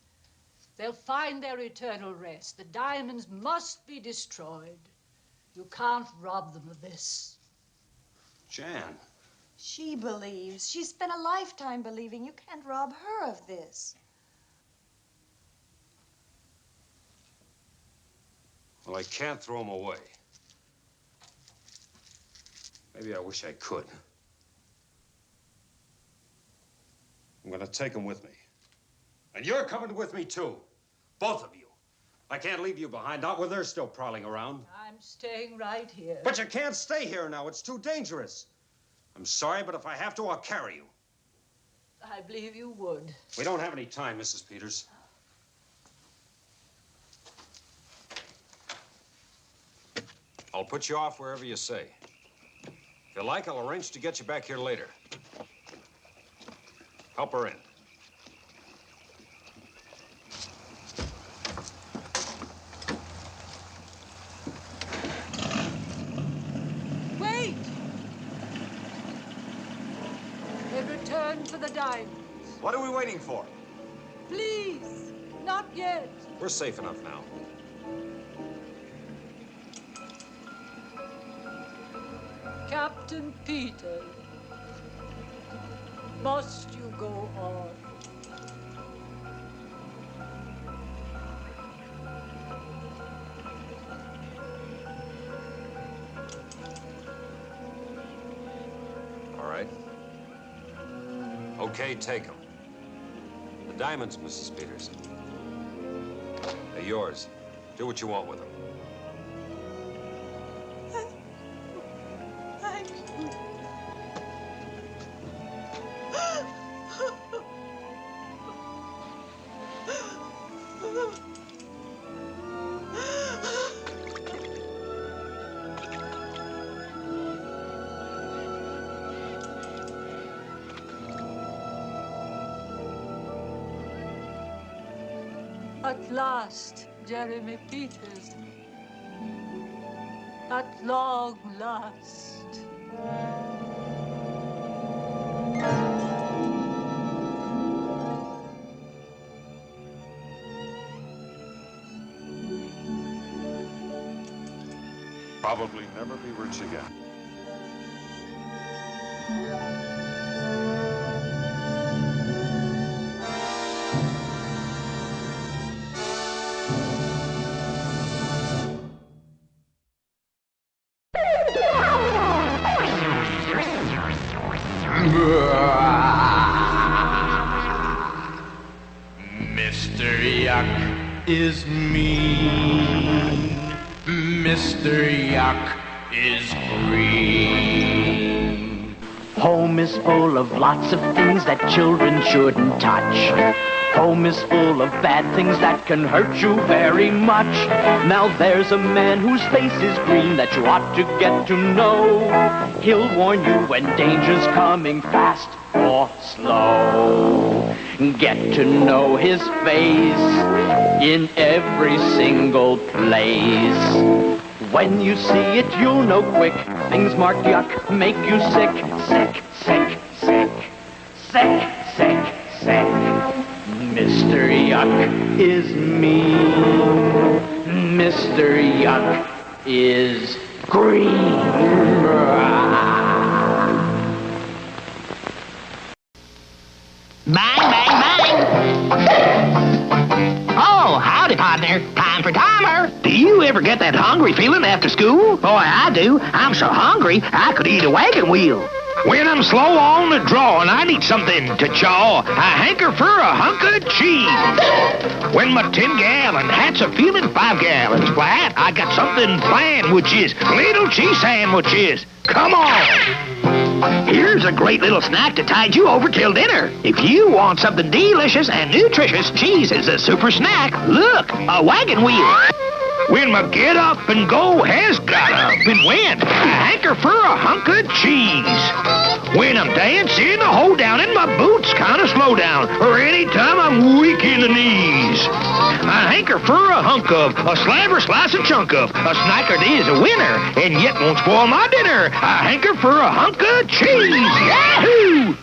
They'll find their eternal rest. The diamonds must be destroyed. You can't rob them of this. Jan. She believes. She spent a lifetime believing. You can't rob her of this. Well, I can't throw them away. Maybe I wish I could. I'm gonna take them with me. And you're coming with me, too. Both of you. I can't leave you behind, not when they're still prowling around. I'm staying right here. But you can't stay here now. It's too dangerous. I'm sorry, but if I have to, I'll carry you. I believe you would. We don't have any time, Mrs. Peters. I'll put you off wherever you say. If you like, I'll arrange to get you back here later. Help her in. Wait! They've returned for the diamonds. What are we waiting for? Please, not yet. We're safe enough now. Captain Peter, must you go on? All right. Okay, take them. The diamonds, Mrs. Peters. They're yours. Do what you want with them. Thank you. At last, Jeremy Peters. At long last. Probably never be rich again. Mr. Yuck is mean. Mr. Yuck is green. Home is full of lots of things that children shouldn't touch. Home is full of bad things that can hurt you very much. Now there's a man whose face is green that you ought to get to know. He'll warn you when danger's coming fast or slow. Get to know his face in every single place. When you see it, you'll know quick. Things marked yuck make you sick, sick, sick, sick, sick, sick, sick. Mr. Yuck is mean. Mr. Yuck is green. Bang, bang, bang. Oh, howdy, partner. Time for timer. Do you ever get that hungry feeling after school? Boy, I do. I'm so hungry, I could eat a wagon wheel. When I'm slow on the draw and I need something to chaw, I hanker for a hunk of cheese. When my 10-gallon hat's a feeling 5 gallons flat, I got something planned, which is little cheese sandwiches. Come on! Here's a great little snack to tide you over till dinner. If you want something delicious and nutritious, cheese is a super snack. Look, a wagon wheel. When my get up and go has got up and went, I hanker for a hunk of cheese. When I'm dancing, I hold down and my boots kind of slow down, or anytime I'm weak in the knees. I hanker for a hunk of, a slab or slice and chunk of, a snack that is a winner, and yet won't spoil my dinner. I hanker for a hunk of cheese. Yahoo!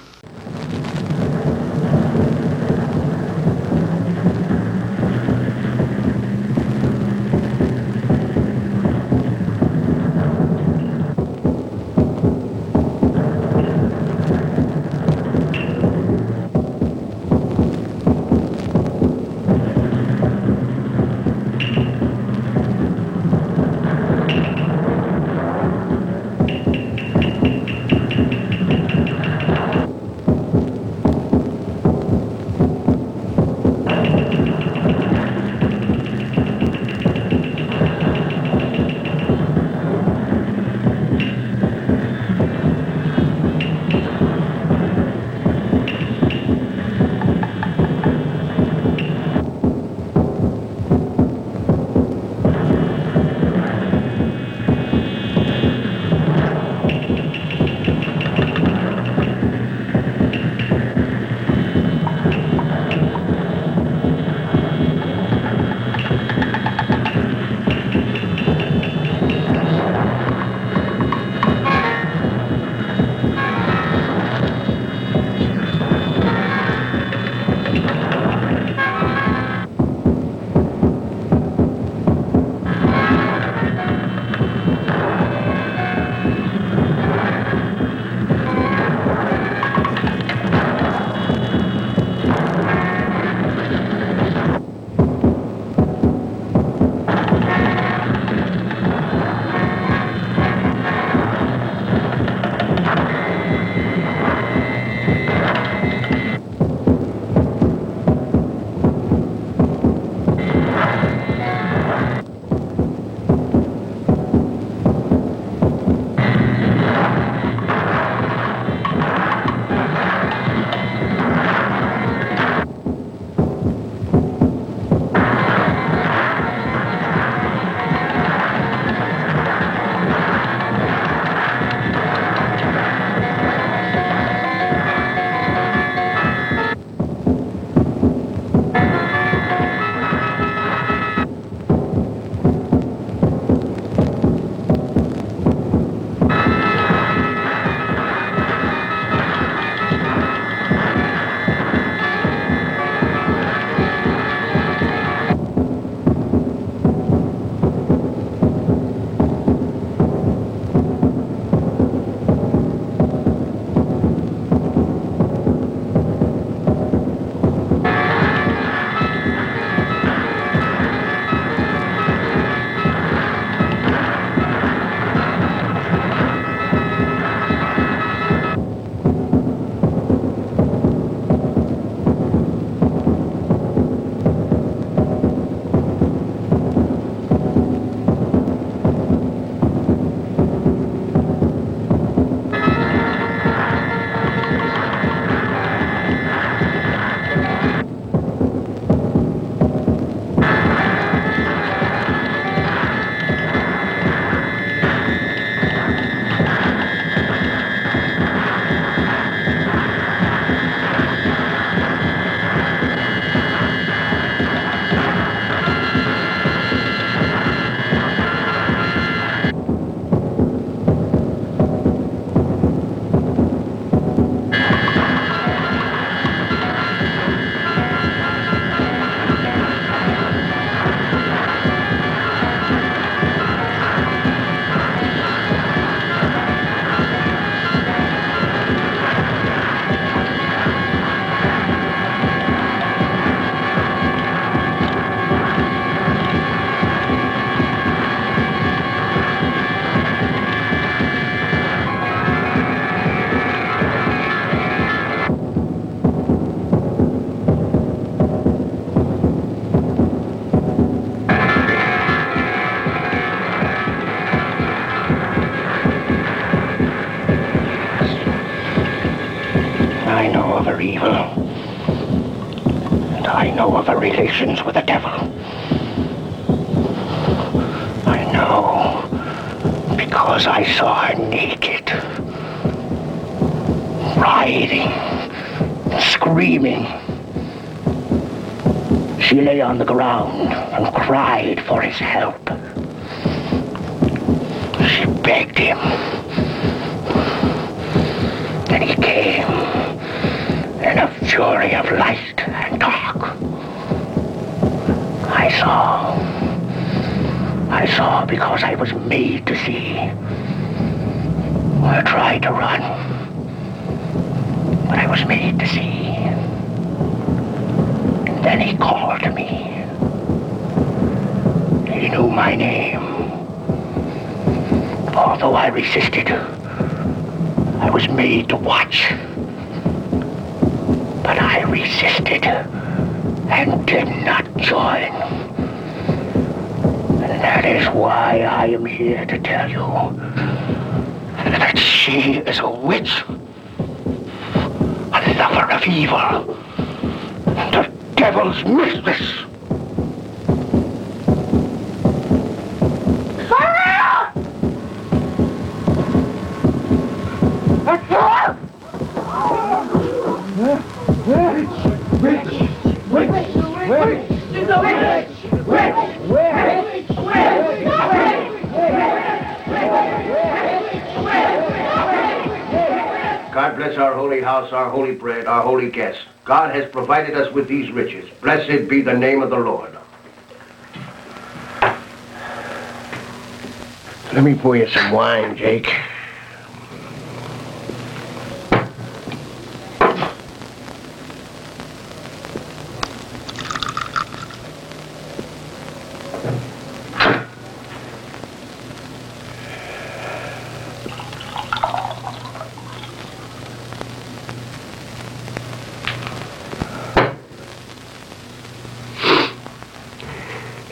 I know of her evil. And I know of her relations with the devil. I know because I saw her naked, writhing, screaming. She lay on the ground and cried for his help. She begged him. Then he came in a fury of light and dark. I saw because I was made to see. I tried to run, but I was made to see. And then he called to me. He knew my name. Although I resisted, I was made to watch. But I resisted and did not join. And that is why I am here to tell you that she is a witch, a lover of evil, the devil's mistress. God bless our holy house, our holy bread, our holy guests. God has provided us with these riches. Blessed be the name of the Lord. Let me pour you some wine, Jake.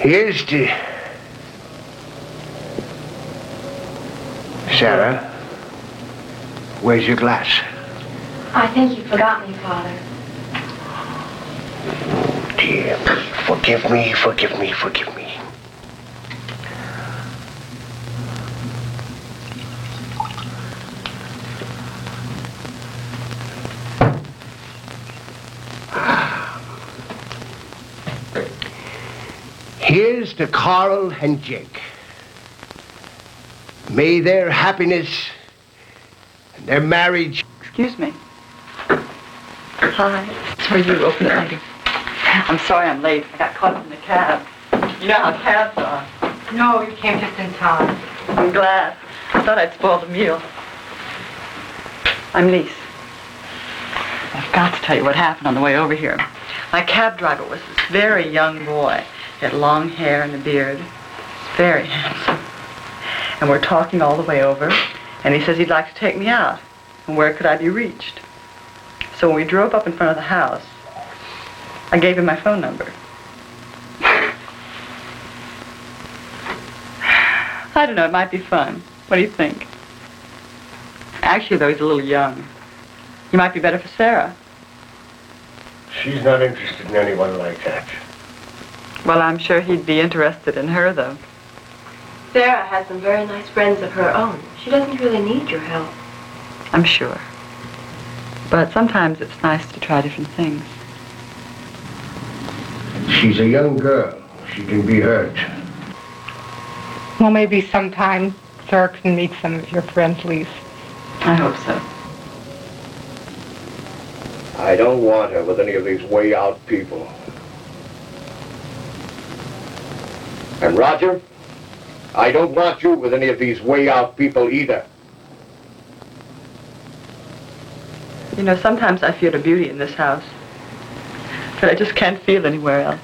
Here's to... Sarah, where's your glass? I think you forgot me, Father. Dear me, forgive me, forgive me, forgive me. Here's to Carl and Jake. May their happiness and their marriage... Excuse me. Hi. Sorry you opened it, lady. I'm sorry I'm late. I got caught up in the cab. You know how cabs are. No, you came just in time. I'm glad. I thought I'd spoiled the meal. I'm Lise. I've got to tell you what happened on the way over here. My cab driver was this very young boy. He had long hair and a beard. Very handsome. And we're talking all the way over, and he says he'd like to take me out. And where could I be reached? So when we drove up in front of the house, I gave him my phone number. I don't know, it might be fun. What do you think? Actually, though, he's a little young. He might be better for Sarah. She's not interested in anyone like that. Well, I'm sure he'd be interested in her, though. Sarah has some very nice friends of her own. She doesn't really need your help. I'm sure. But sometimes it's nice to try different things. She's a young girl. She can be hurt. Well, maybe sometime Sarah can meet some of your friends, Lise. I hope so. I don't want her with any of these way out people. And Roger, I don't want you with any of these way out people either. You know, sometimes I feel a beauty in this house, but I just can't feel anywhere else.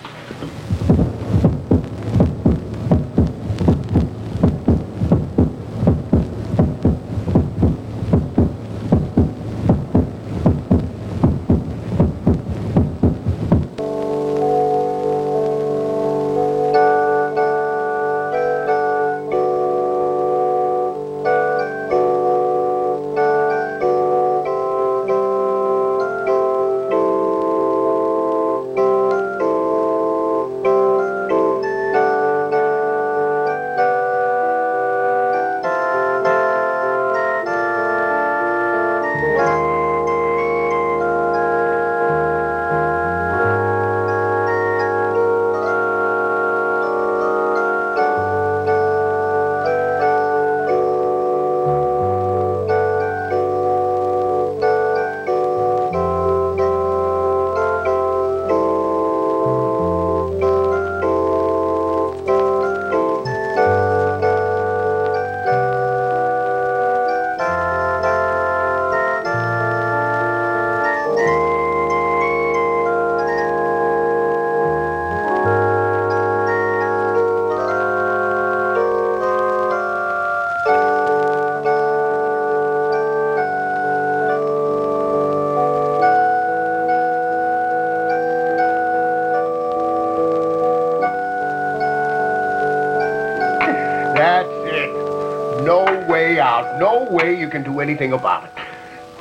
Now, no way you can do anything about it.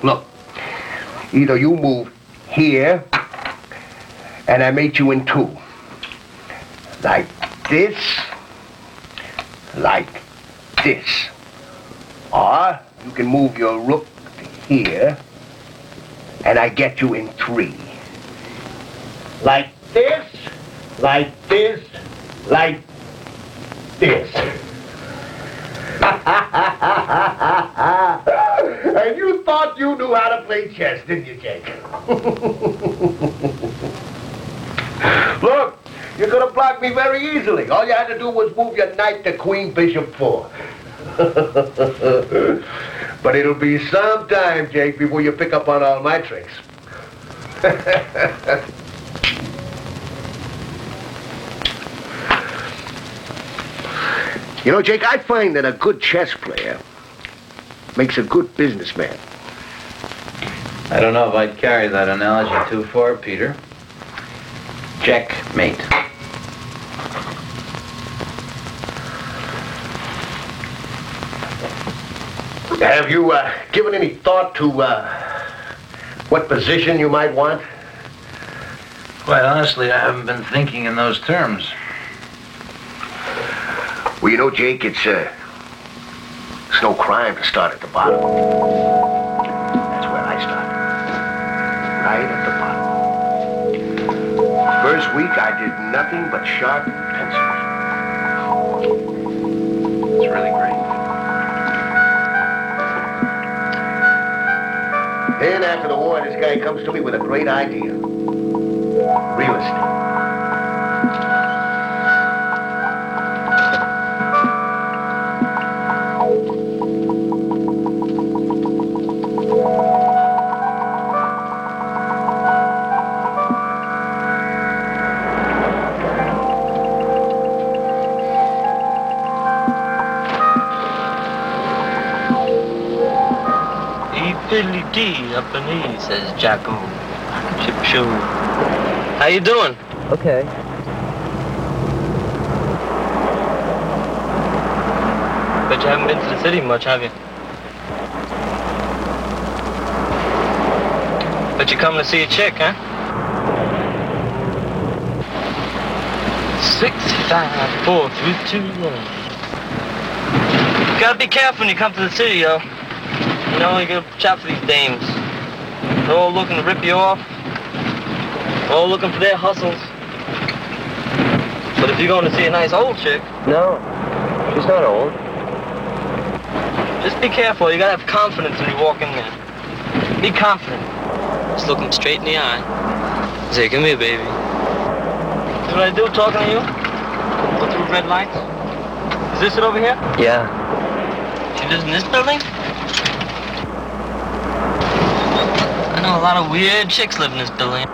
Look, either you move here, and I make you in two. Like this, like this. Or you can move your rook to here, and I get you in three. Like this, like this, like this. And you thought you knew how to play chess, didn't you, Jake? Look, you could have blocked me very easily. All you had to do was move your knight to queen, bishop 4. But it'll be some time, Jake, before you pick up on all my tricks. You know, Jake, I find that a good chess player makes a good businessman. I don't know if I'd carry that analogy too far, Peter. Checkmate. Have you given any thought to what position you might want? Quite honestly, I haven't been thinking in those terms. Well, you know, Jake, it's no crime to start at the bottom. That's where I started. Right at the bottom. First week, I did nothing but sharpen pencils. It's really great. Then after the war, this guy comes to me with a great idea. Real estate. Fiddly-dee up in E, says Jacko. Chip show. How you doing? Okay. But you haven't been to the city much, have you? But you come to see a chick, huh? 6, 5, 4, 3, 2, 1. You gotta be careful when you come to the city, yo. You know, you gotta watch out for these dames. They're all looking to rip you off. They're all looking for their hustles. But if you're going to see a nice old chick... No, she's not old. Just be careful. You gotta have confidence when you walk in there. Be confident. Just look them straight in the eye. Say, come here, baby. See what I do talking to you? Go through red lights? Is this it over here? Yeah. She lives in this building? I know a lot of weird chicks live in this building.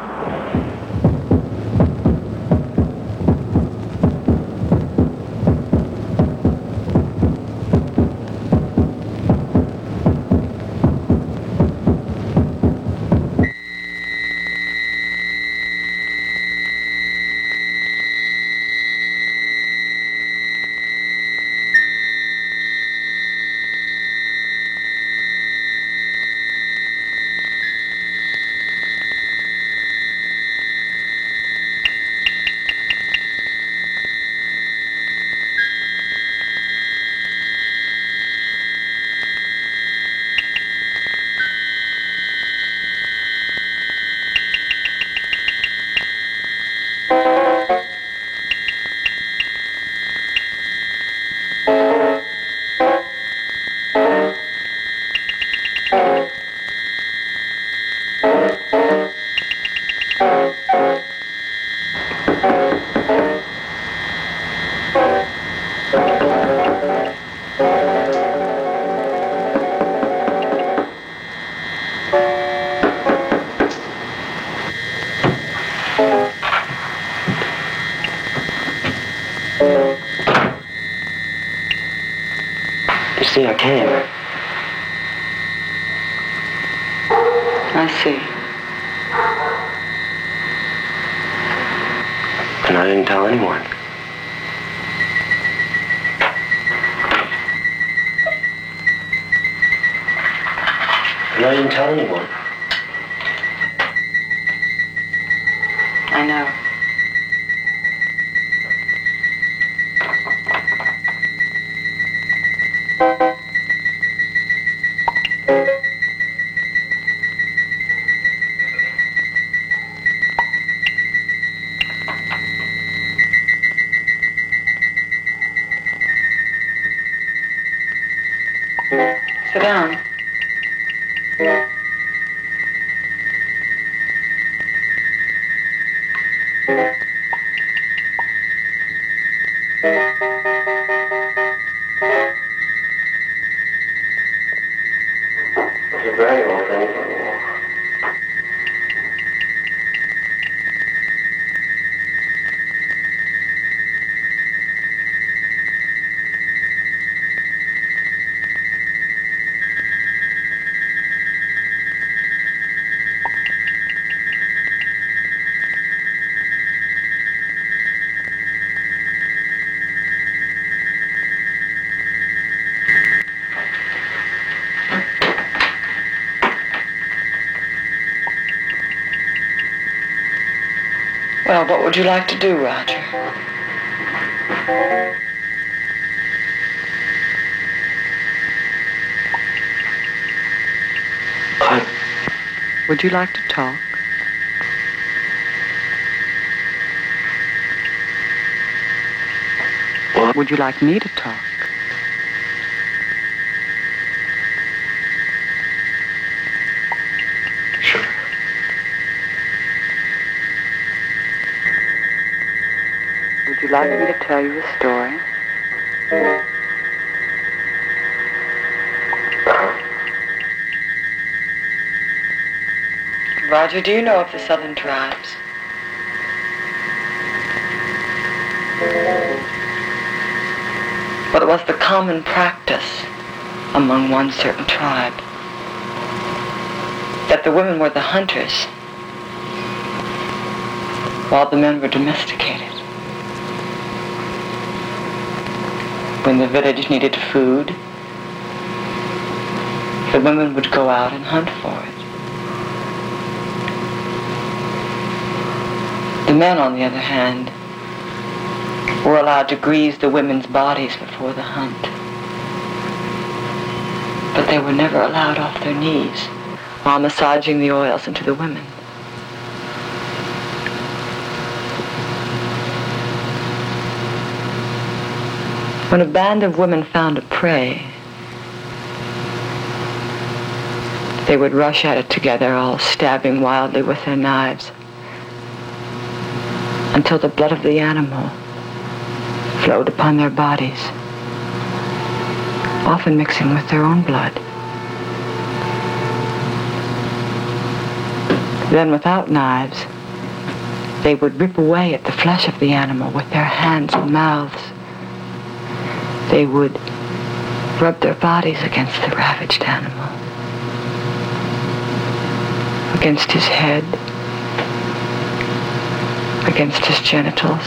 You see, I came. I see. And I didn't tell anyone. And I didn't tell anyone. I know. Sit down. It's a very old thing. Well, what would you like to do, Roger? Would you like to talk? What? Would you like me to talk? Sure. Would you like me to tell you a story? Roger, do you know of the Southern tribes? Well, it was the common practice among one certain tribe that the women were the hunters while the men were domesticated. When the village needed food, the women would go out and hunt for it. The men, on the other hand, were allowed to grease the women's bodies before the hunt. But they were never allowed off their knees while massaging the oils into the women. When a band of women found a prey, they would rush at it together, all stabbing wildly with their knives, until the blood of the animal flowed upon their bodies, often mixing with their own blood. Then, without knives, they would rip away at the flesh of the animal with their hands and mouths. They would rub their bodies against the ravaged animal, against his head, against his genitals.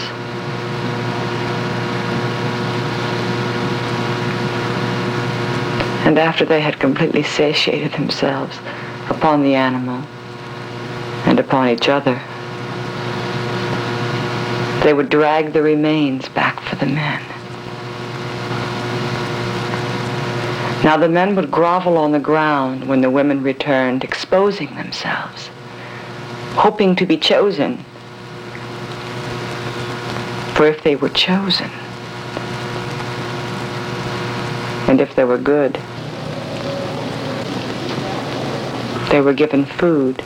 And after they had completely satiated themselves upon the animal and upon each other, they would drag the remains back for the men. Now the men would grovel on the ground when the women returned, exposing themselves, hoping to be chosen. For if they were chosen, and if they were good, they were given food.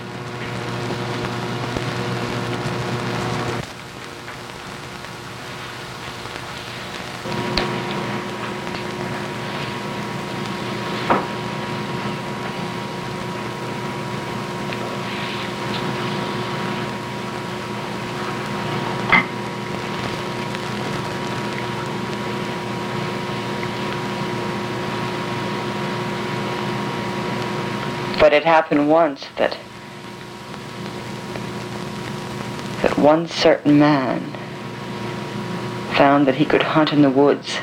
But it happened once that one certain man found that he could hunt in the woods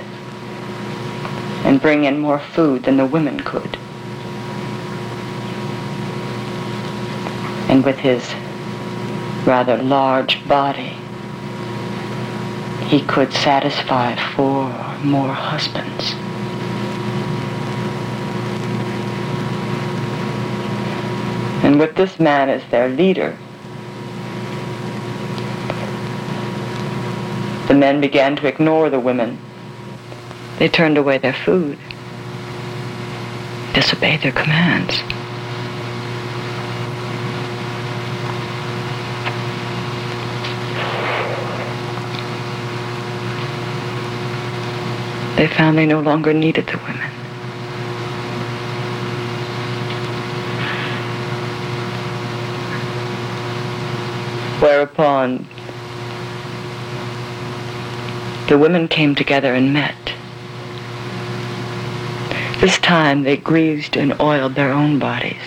and bring in more food than the women could. And with his rather large body, he could satisfy 4 or more husbands. And with this man as their leader, the men began to ignore the women. They turned away their food, disobeyed their commands. They found they no longer needed the women. Whereupon the women came together and met. This time they greased and oiled their own bodies.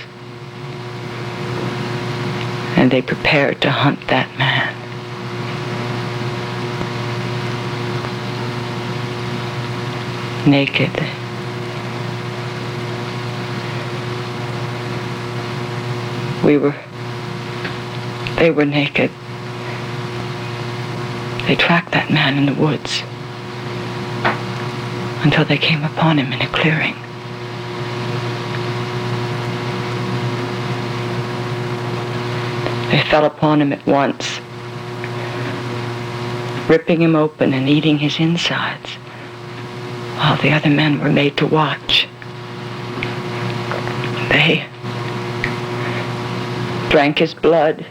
And they prepared to hunt that man. Naked. They were naked. They tracked that man in the woods until they came upon him in a clearing. They fell upon him at once, ripping him open and eating his insides, while the other men were made to watch. They drank his blood,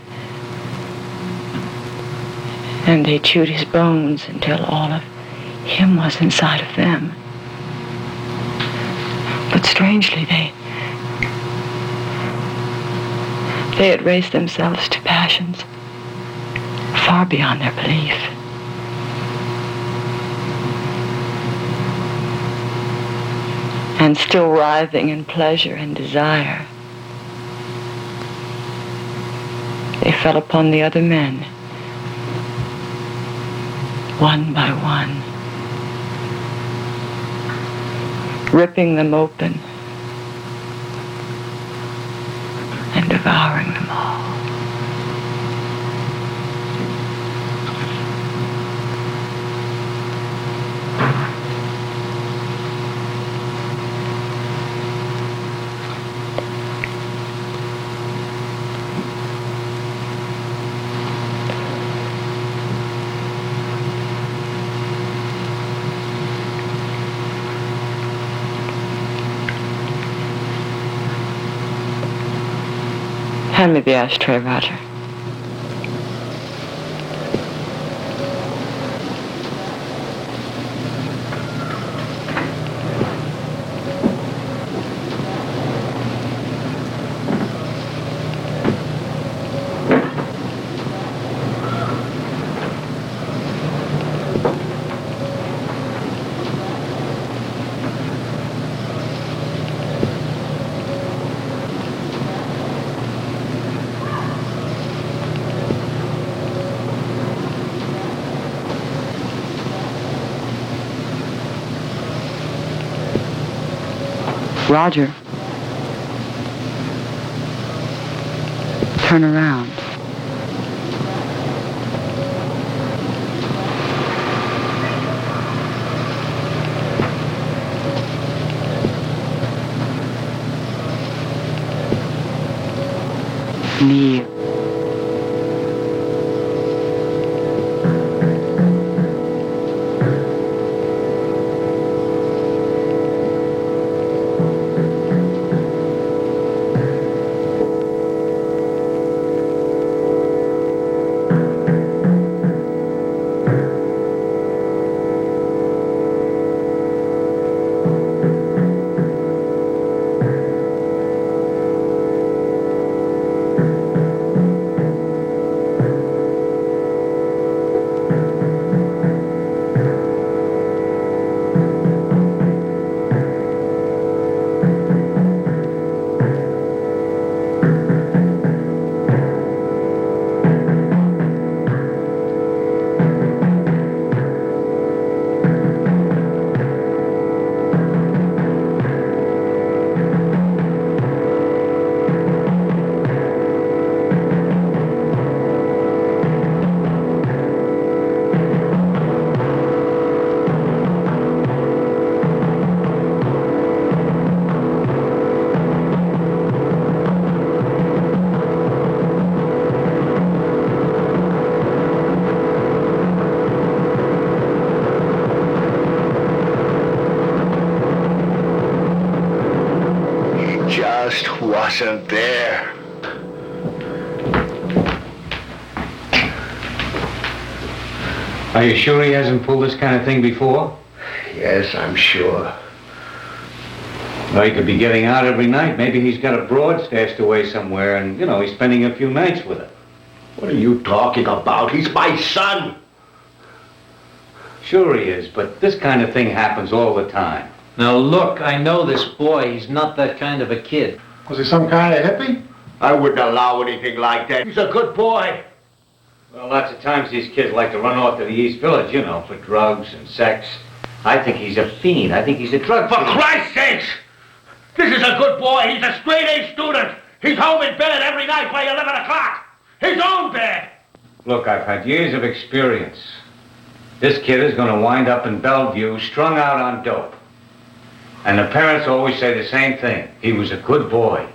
and they chewed his bones until all of him was inside of them. But strangely, they had raised themselves to passions far beyond their belief. And still writhing in pleasure and desire, they fell upon the other men, one by one, ripping them open and devouring them all. Hand me the ashtray, Roger. Roger, turn around. Kneel. wasn't there. Are you sure he hasn't pulled this kind of thing before? Yes, I'm sure. Well, he could be getting out every night. Maybe he's got a broad stashed away somewhere and, he's spending a few nights with her. What are you talking about? He's my son. Sure he is, but this kind of thing happens all the time. Now look, I know this boy. He's not that kind of a kid. Was he some kind of hippie? I wouldn't allow anything like that. He's a good boy. Well, lots of times these kids like to run off to the East Village, for drugs and sex. I think he's a fiend. I think he's a drug For fiend. Christ's sakes! This is a good boy. He's a straight-A student. He's home in bed every night by 11 o'clock. His own bed. Look, I've had years of experience. This kid is going to wind up in Bellevue strung out on dope. And the parents always say the same thing. He was a good boy.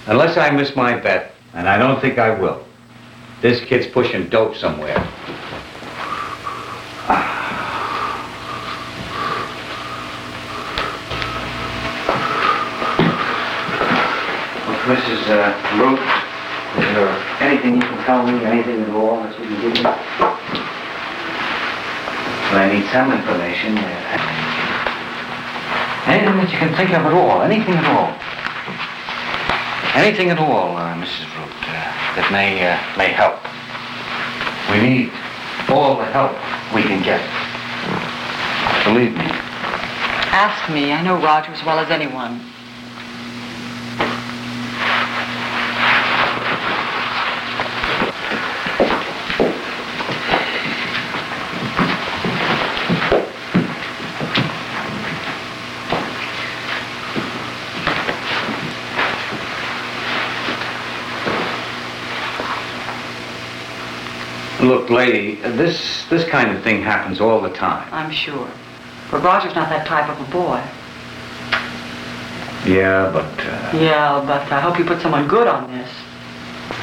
Unless I miss my bet, and I don't think I will, this kid's pushing dope somewhere. Mrs. Root, is there anything you can tell me, anything at all that you can give me? Well, I need some information. Anything that you can think of at all, anything at all. Anything at all, Mrs. Root, that may help. We need all the help we can get. Believe me. Ask me. I know Roger as well as anyone. Look, lady, this kind of thing happens all the time. I'm sure. But Roger's not that type of a boy. Yeah, but... Yeah, but I hope you put someone good on this.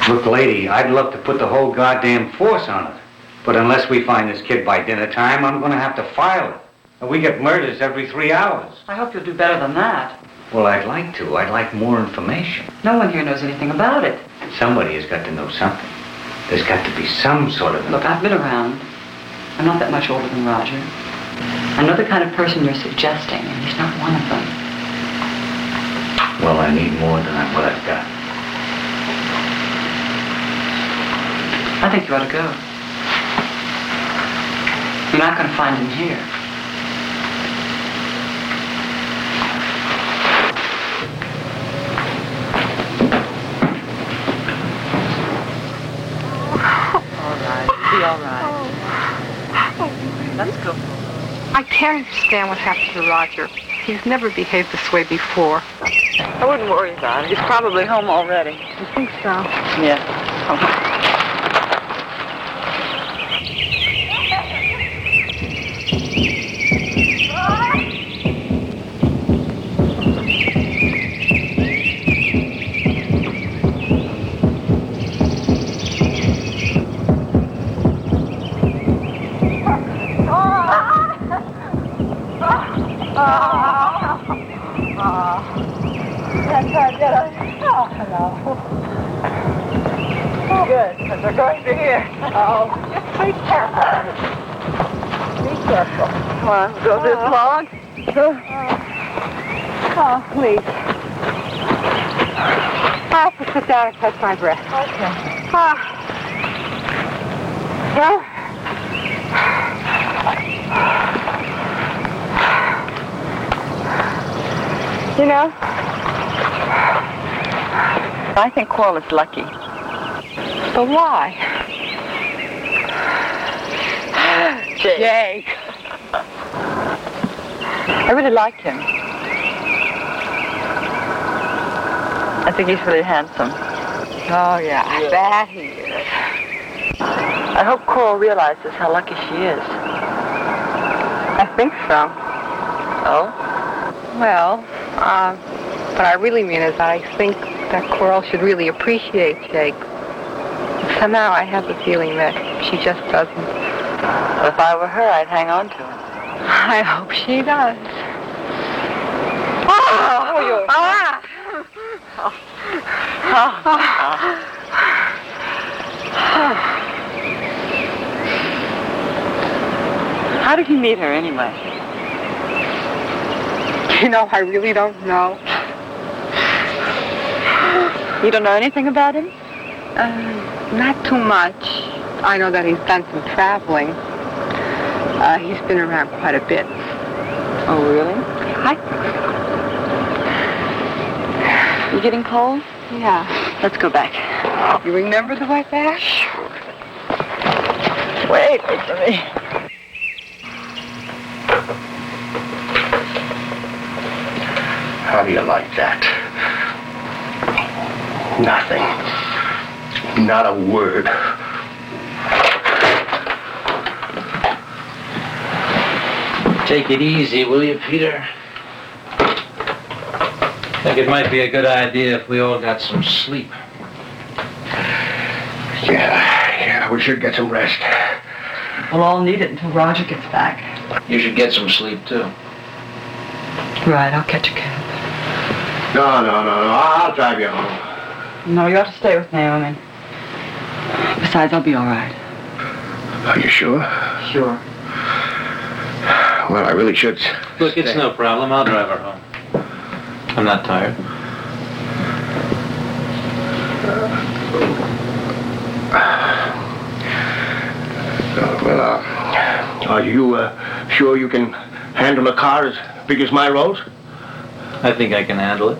Look, lady, I'd love to put the whole goddamn force on it. But unless we find this kid by dinner time, I'm going to have to file it. And we get murders every 3 hours. I hope you'll do better than that. Well, I'd like to. I'd like more information. No one here knows anything about it. Somebody has got to know something. There's got to be some sort of... Look, I've been around. I'm not that much older than Roger. I know the kind of person you're suggesting, and he's not one of them. Well, I need more than what I've got. I think you ought to go. You're not going to find him here. All right. Let's go. I can't understand what happened to Roger. He's never behaved this way before. I wouldn't worry about it. He's probably home already. You think so? Yeah. Good, because they're going to hear. Oh, just be careful. Be careful. Come on, go this log. Oh, please. I have to sit down and catch my breath. Okay. Well, you know, I think Coral is lucky. but why? Jake. I really like him. I think he's really handsome. Oh, yeah, that he is. I hope Coral realizes how lucky she is. I think so. Oh? Well, what I really mean is I think that Coral should really appreciate Jake. Somehow I have the feeling that she just doesn't. Well, if I were her, I'd hang on to him. I hope she does. Oh, you. How did you meet her, anyway? You know, I really don't know. You don't know anything about him? Not too much. I know that he's done some traveling. He's been around quite a bit. Oh, really? You getting cold? Yeah. Let's go back. You remember the way back? Sure. Wait for me. How do you like that? Nothing. Not a word. Take it easy, will you, Peter? I think it might be a good idea if we all got some sleep. Yeah, we should get some rest. We'll all need it until Roger gets back. You should get some sleep, too. Right, I'll catch a cab. No. I'll drive you home. No, you ought to stay with Naomi. Besides, I'll be all right. Are you sure? Sure. Well, I really should. Look, it's no problem. I'll drive her home. I'm not tired. Are you sure you can handle a car as big as my Rolls? I think I can handle it.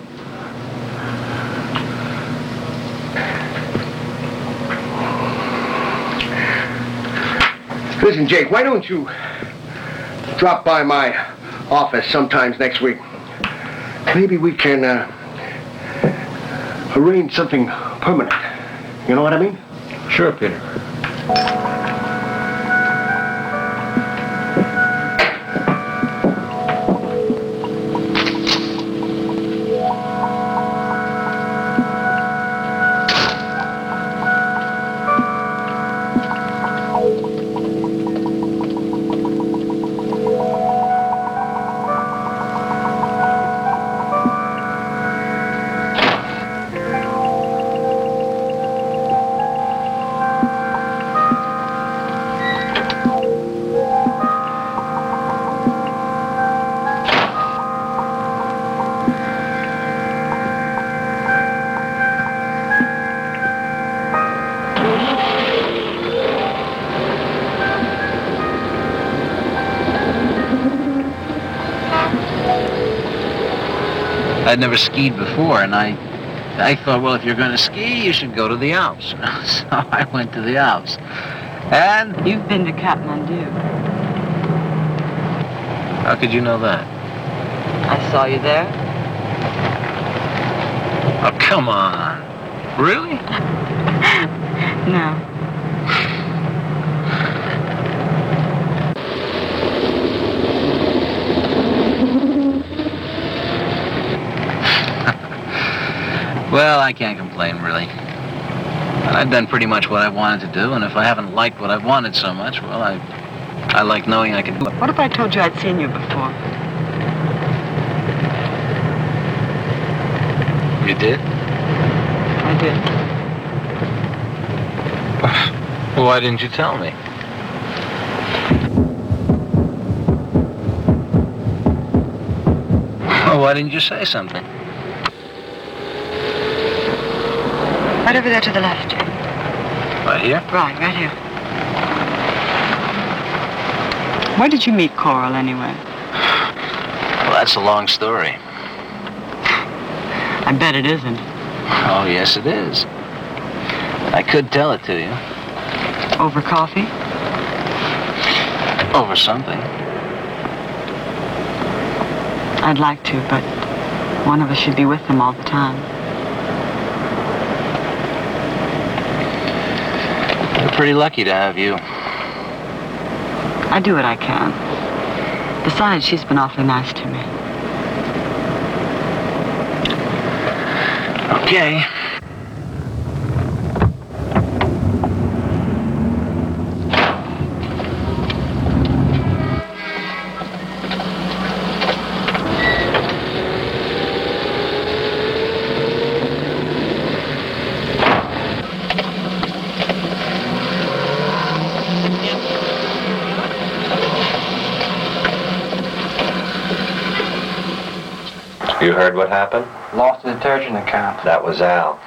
Listen, Jake, why don't you drop by my office sometimes next week? Maybe we can arrange something permanent. You know what I mean? Sure, Peter. I'd never skied before, and I thought, well, if you're going to ski, you should go to the Alps. So I went to the Alps. And... You've been to Kathmandu. How could you know that? I saw you there. Oh, come on. Really? No. Well, I can't complain, really. I've done pretty much what I wanted to do, and if I haven't liked what I've wanted so much, well, I like knowing I can do it. What if I told you I'd seen you before? You did? I did. Well, why didn't you tell me? Well, why didn't you say something? Right over there to the left. Right here? Right here. Where did you meet Coral, anyway? Well, that's a long story. I bet it isn't. Oh, yes, it is. I could tell it to you. Over coffee? Over something. I'd like to, but one of us should be with them all the time. We're pretty lucky to have you. I do what I can. Besides, she's been awfully nice to me. Okay. heard what happened? Lost a detergent account. That was Al.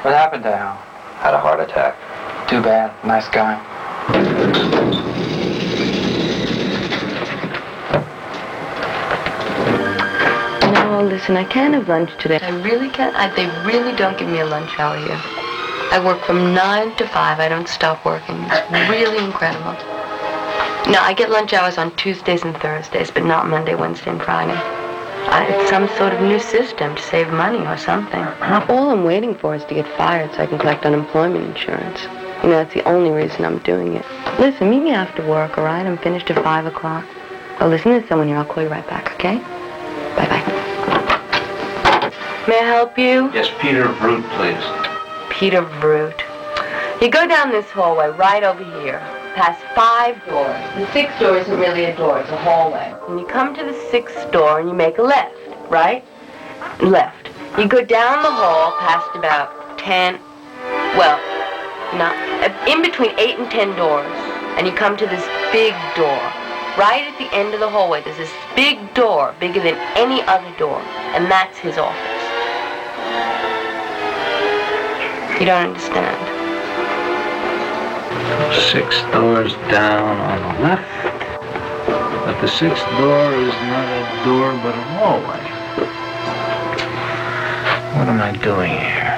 What happened to Al? Had a heart attack. Too bad. Nice guy. No, listen, I can't have lunch today. I really can't. They really don't give me a lunch hour here. I work from 9 to 5. I don't stop working. It's really incredible. No, I get lunch hours on Tuesdays and Thursdays, but not Monday, Wednesday, and Friday. It's some sort of new system to save money or something. All I'm waiting for is to get fired so I can collect unemployment insurance. You know, that's the only reason I'm doing it. Listen, meet me after work, all right? I'm finished at 5 o'clock. Oh, listen, there's someone here. I'll call you right back, okay? Bye-bye. May I help you? Yes, Peter Brute, please. Peter Brute. You go down this hallway right over here, past 5 doors. The 6th door isn't really a door, it's a hallway. And you come to the 6th door and you make a left, right? Left. You go down the hall past about 10, well, not, in between 8 and 10 doors, and you come to this big door. Right at the end of the hallway, there's this big door, bigger than any other door, and that's his office. You don't understand. 6 doors down on the left, but the 6th door is not a door but a hallway. What am I doing here?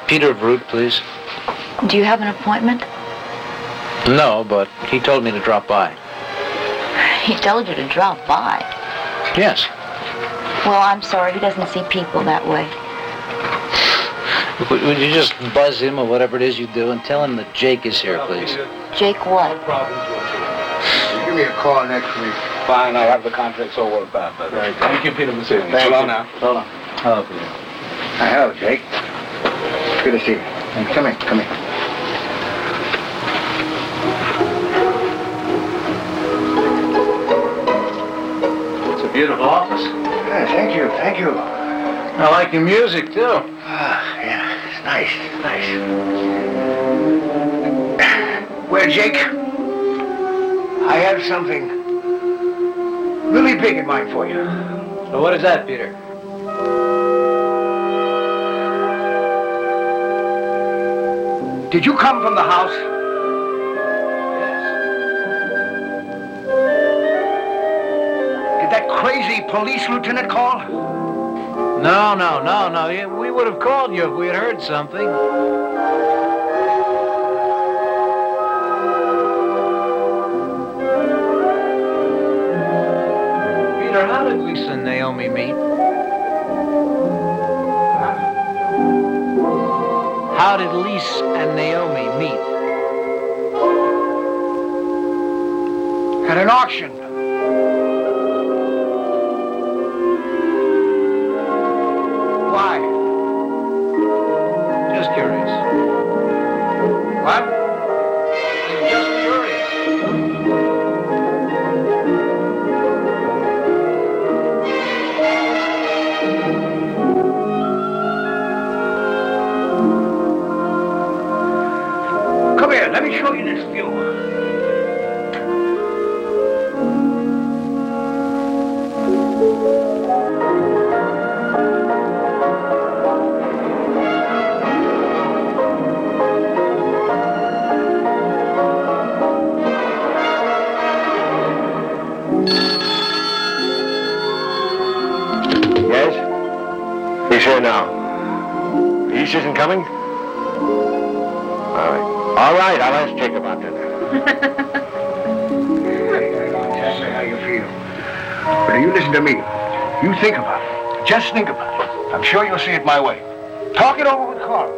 Peter Brute, please. Do you have an appointment? No, but he told me to drop by. He told you to drop by. Yes. Well, I'm sorry, he doesn't see people that way. Would you just buzz him or whatever it is you do and tell him that Jake is here, please? Jake what? Give me a call next week. Fine, I have the contracts all worked out. But thank you, Peter, for seeing me. Thank So long you. now. So long. Hello, Peter. Hi, hello, Jake. Good to see you. Come here, come here. It's a beautiful office. Yeah, thank you, thank you. I like your music, too. Yeah, it's nice, nice. Well, Jake, I have something really big in mind for you. So what is that, Peter? Did you come from the house? Yes. Did that crazy police lieutenant call? No. Yeah, we would have called you if we had heard something. Peter, how did Lisa and Naomi meet? How did Lisa and Naomi meet? At an auction. Why? Just curious. What? I'm just curious. Come here, let me show you this view. Yes? He's here now. He isn't coming? All right, I'll ask Jake about dinner. Tell me how you feel. But you listen to me. You think about it. Just think about it. I'm sure you'll see it my way. Talk it over with Carl.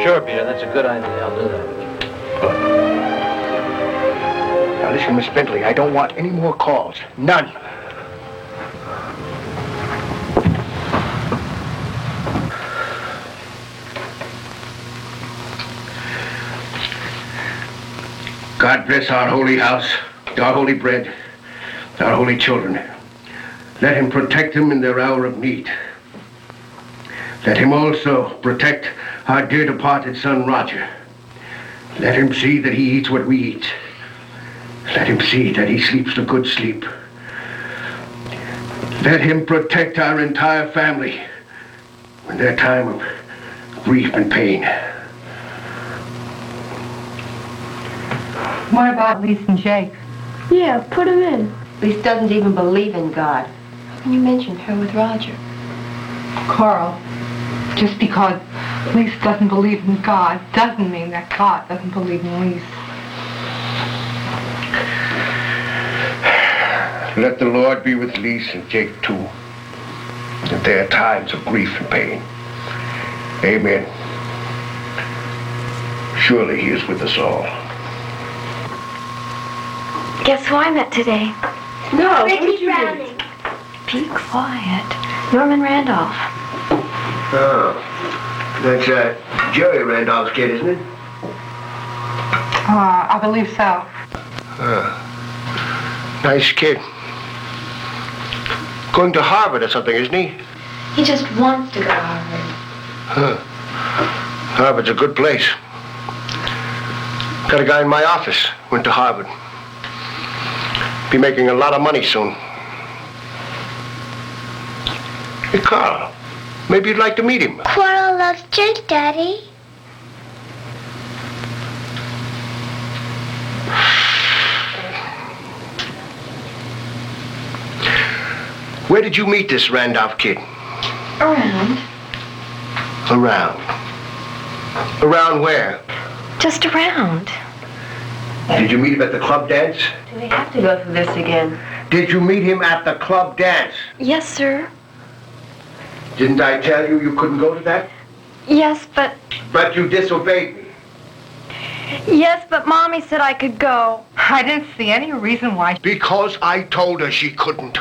Sure, Peter, that's a good idea. I'll do that. Now listen, Miss Bentley, I don't want any more calls. None. God bless our holy house, our holy bread, our holy children. Let him protect them in their hour of need. Let him also protect our dear departed son, Roger. Let him see that he eats what we eat. Let him see that he sleeps a good sleep. Let him protect our entire family in their time of grief and pain. What about Lise and Jake? Yeah, put him in. Lise doesn't even believe in God. How can you mention her with Roger? Carl, just because Lise doesn't believe in God doesn't mean that God doesn't believe in Lise. Let the Lord be with Lise and Jake too, in their times of grief and pain. Amen. Surely he is with us all. Guess who I met today? No, Ricky Browning. Be quiet. Norman Randolph. Oh, that's Jerry Randolph's kid, isn't it? I believe so. Nice kid. Going to Harvard or something, isn't he? He just wants to go to Harvard. Huh. Harvard's a good place. Got a guy in my office, went to Harvard. Be making a lot of money soon. Hey, Carl, maybe you'd like to meet him. Coral loves Jake, Daddy. Where did you meet this Randolph kid? Around. Around. Around where? Just around. Did you meet him at the club dance? Do we have to go through this again? Did you meet him at the club dance? Yes, sir. Didn't I tell you you couldn't go to that? Yes, but... But you disobeyed me. Yes, but Mommy said I could go. I didn't see any reason why. Because I told her she couldn't.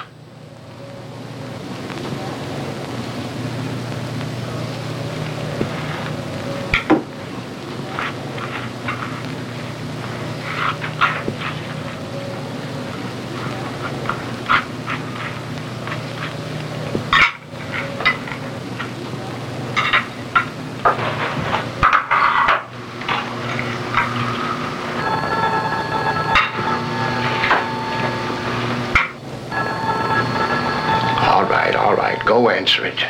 All right, go answer it.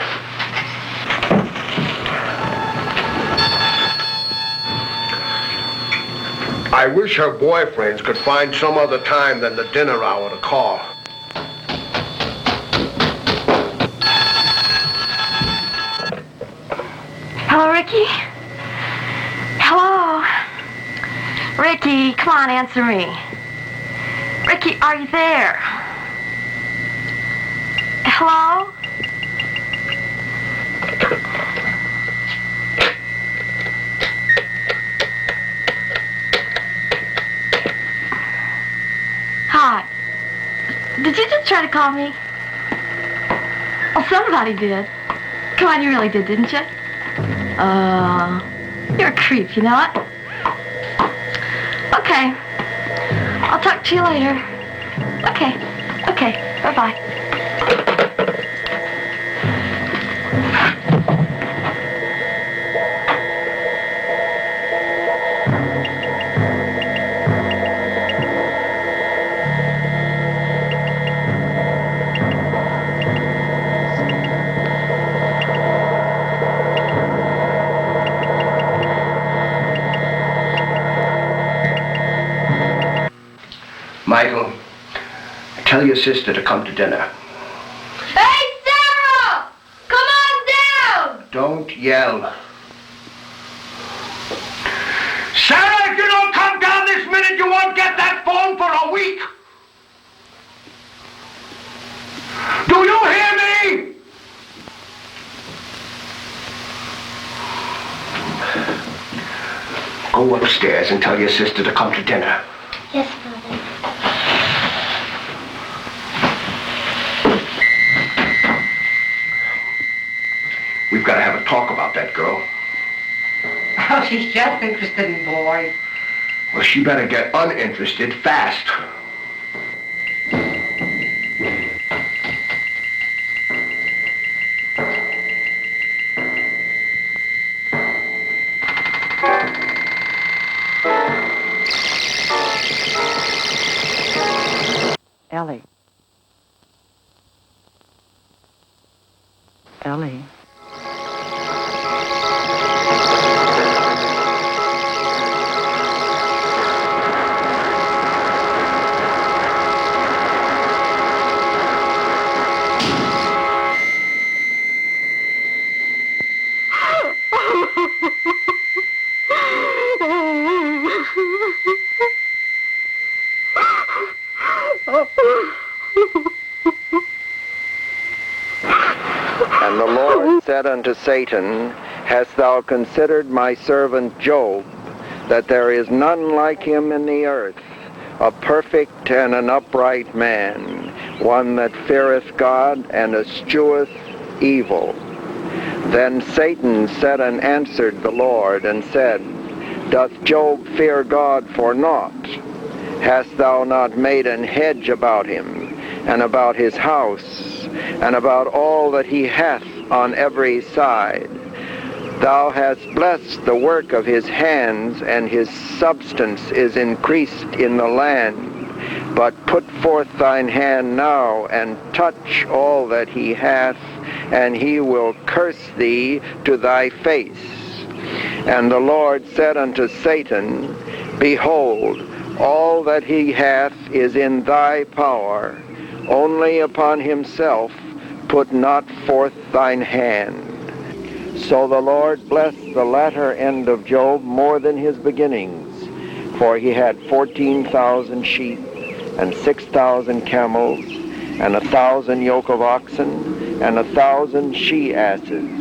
I wish her boyfriends could find some other time than the dinner hour to call. Hello, Ricky? Hello? Ricky, come on, answer me. Ricky, are you there? Hello? Hi. Did you just try to call me? Oh, somebody did. Come on, you really did, didn't you? You're a creep, you know it? Okay. I'll talk to you later. Okay. Okay. Bye-bye. Michael, tell your sister to come to dinner. Hey, Sarah! Come on down! Don't yell. Sarah, if you don't come down this minute, you won't get that phone for a week. Do you hear me? upstairs and tell your sister to come to dinner. Yes, Mother. We've got to have a talk about that girl. Oh, she's just interested in boys. Well, she better get uninterested fast. Ellie. Ellie. And the Lord said unto Satan, Hast thou considered my servant Job, that there is none like him in the earth, a perfect and an upright man, one that feareth God and escheweth evil? Then Satan said and answered the Lord and said, Doth Job fear God for naught? Hast thou not made an hedge about him, and about his house, and about all that he hath on every side? Thou hast blessed the work of his hands, and his substance is increased in the land. But put forth thine hand now, and touch all that he hath, and he will curse thee to thy face. And the Lord said unto Satan, Behold, all that he hath is in thy power, only upon himself put not forth thine hand. So the Lord blessed the latter end of Job more than his beginnings, for he had 14,000 sheep, and 6,000 camels, and 1,000 yoke of oxen, and 1,000 she-asses.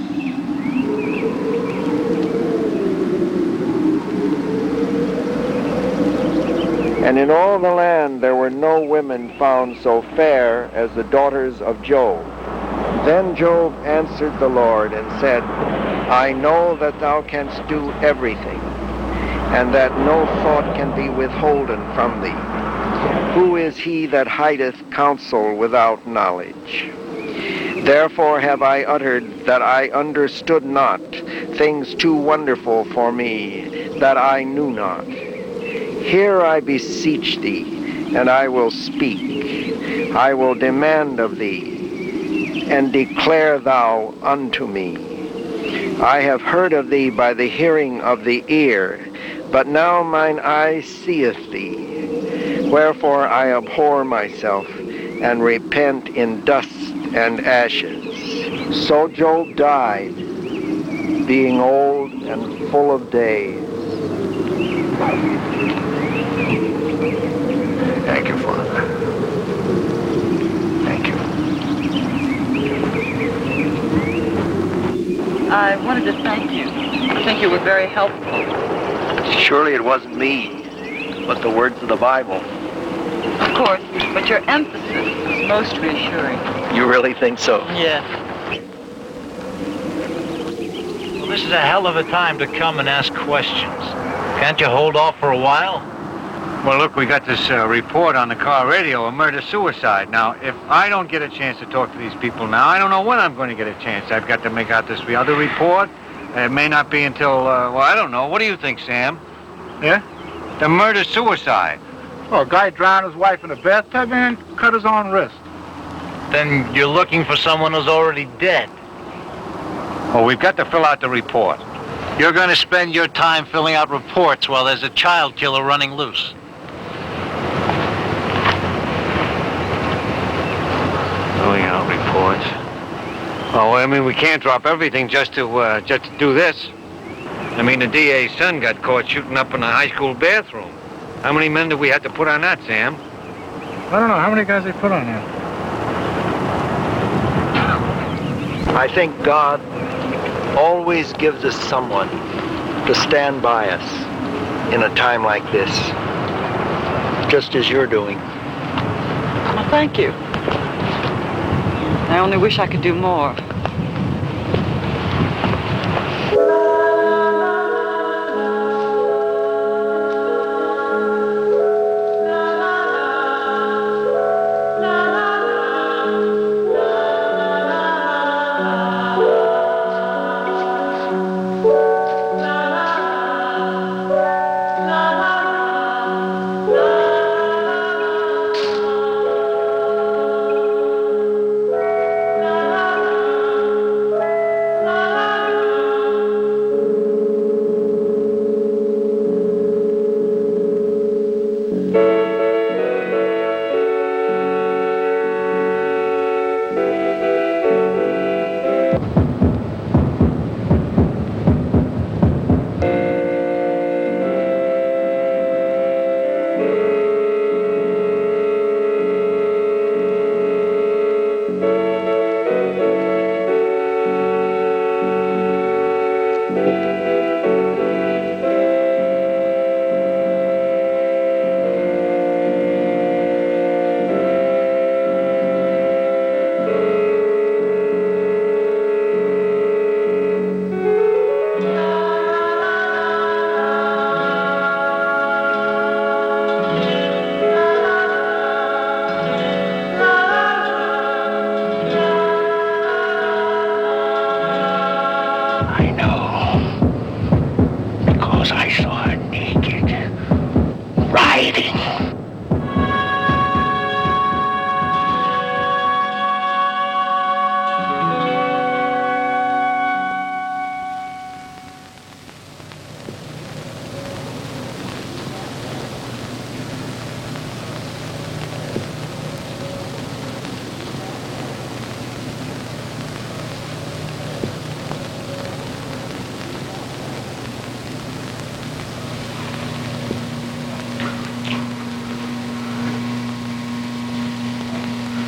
And in all the land there were no women found so fair as the daughters of Job. Then Job answered the Lord and said, I know that thou canst do everything, and that no thought can be withholden from thee. Who is he that hideth counsel without knowledge? Therefore have I uttered that I understood not, things too wonderful for me, that I knew not. Hear, I beseech thee, and I will speak. I will demand of thee, and declare thou unto me. I have heard of thee by the hearing of the ear, but now mine eye seeth thee. Wherefore I abhor myself, and repent in dust and ashes. So Job died, being old and full of days. Thank you, Father. Thank you. I wanted to thank you. I think you were very helpful. Surely it wasn't me, but the words of the Bible. Of course, but your emphasis was most reassuring. You really think so? Yes. Well, this is a hell of a time to come and ask questions. Can't you hold off for a while? Well, look, we got this report on the car radio, a murder-suicide. Now, if I don't get a chance to talk to these people now, I don't know when I'm going to get a chance. I've got to make out this other report. It may not be until, well, I don't know. What do you think, Sam? Yeah? The murder-suicide. Well, a guy drowned his wife in a bathtub and cut his own wrist. Then you're looking for someone who's already dead. Well, we've got to fill out the report. You're going to spend your time filling out reports while there's a child killer running loose. Filling out reports. Oh, I mean, we can't drop everything just to do this. I mean, the DA's son got caught shooting up in a high school bathroom. How many men do we have to put on that, Sam? I don't know. How many guys they put on there? I think God always gives us someone to stand by us in a time like this, just as you're doing. Well, thank you. I only wish I could do more.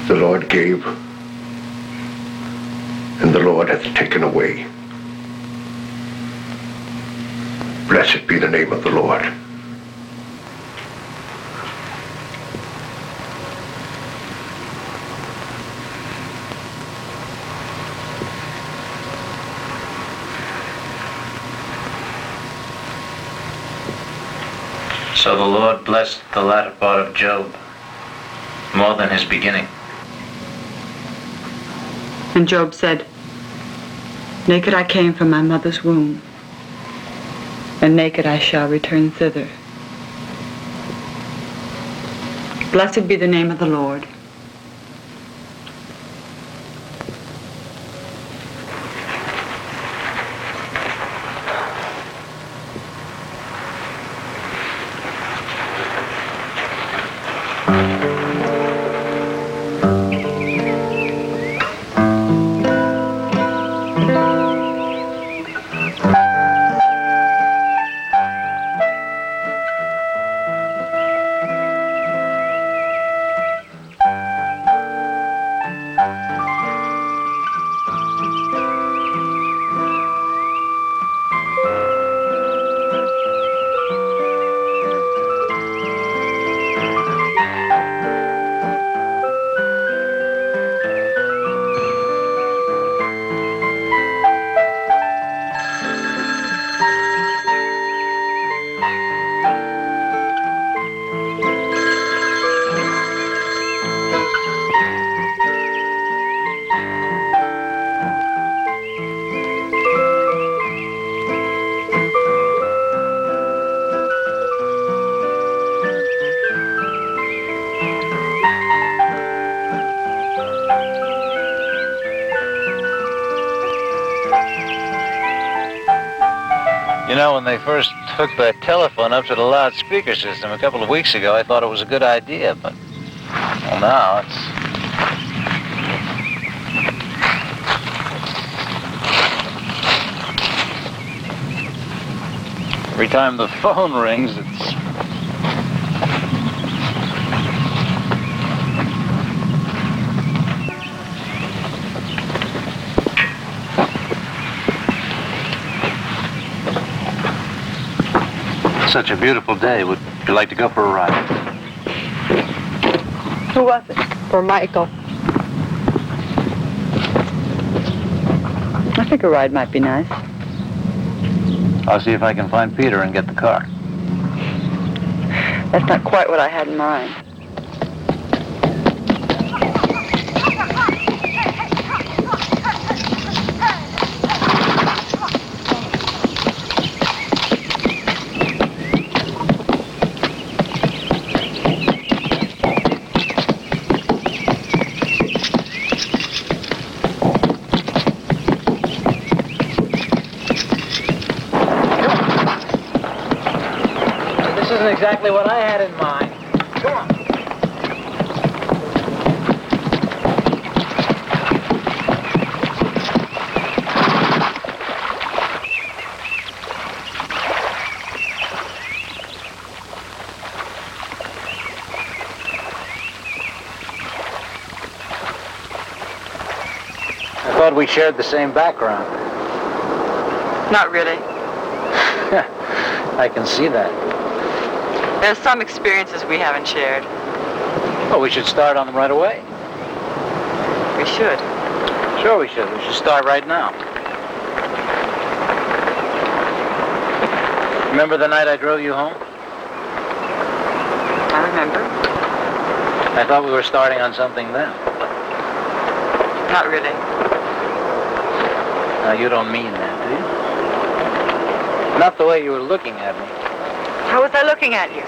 The Lord gave, and the Lord hath taken away. Blessed be the name of the Lord. So the Lord blessed the latter part of Job more than his beginning. And Job said, naked I came from my mother's womb, and naked I shall return thither. Blessed be the name of the Lord. You know, when they first hooked that telephone up to the loudspeaker system a couple of weeks ago, I thought it was a good idea, but, well, now it's... Every time the phone rings, it's... Such a beautiful day. Would you like to go for a ride? Who was it? For Michael. I think a ride might be nice. I'll see if I can find Peter and get the car. That's not quite what I had in mind. Exactly what I had in mind. Come on. I thought we shared the same background. Not really. I can see that. There's some experiences we haven't shared. Well, we should start on them right away. We should. Sure we should. We should start right now. Remember the night I drove you home? I remember. I thought we were starting on something then. Not really. Now, you don't mean that, do you? Not the way you were looking at me. How was I looking at you?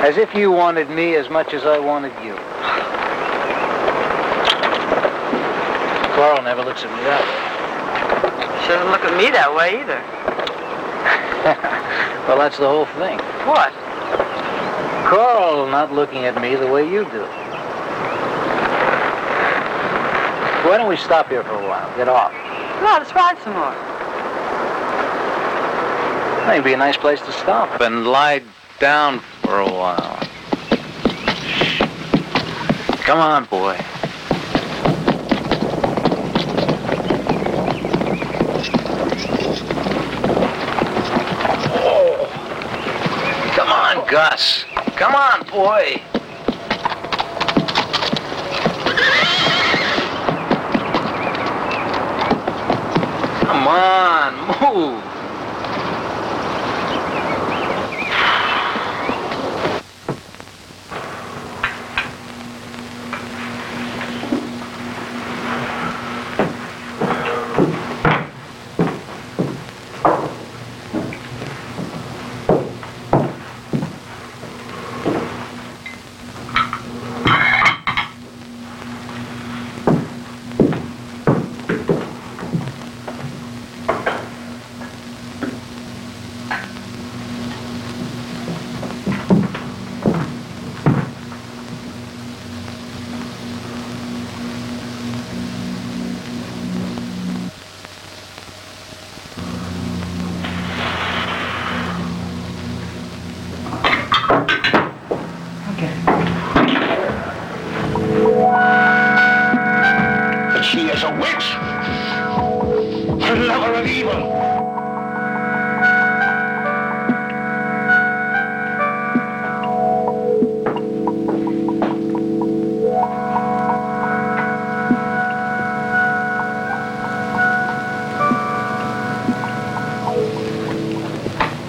As if you wanted me as much as I wanted you. Carl never looks at me that way. She doesn't look at me that way either. Well, that's the whole thing. What? Carl not looking at me the way you do. Why don't we stop here for a while? Get off. No, let's ride some more. That'd be a nice place to stop and lie down for a while. Come on, boy. Oh. Come on, Gus. Come on, boy. Come on, move. She is a witch, a lover of evil.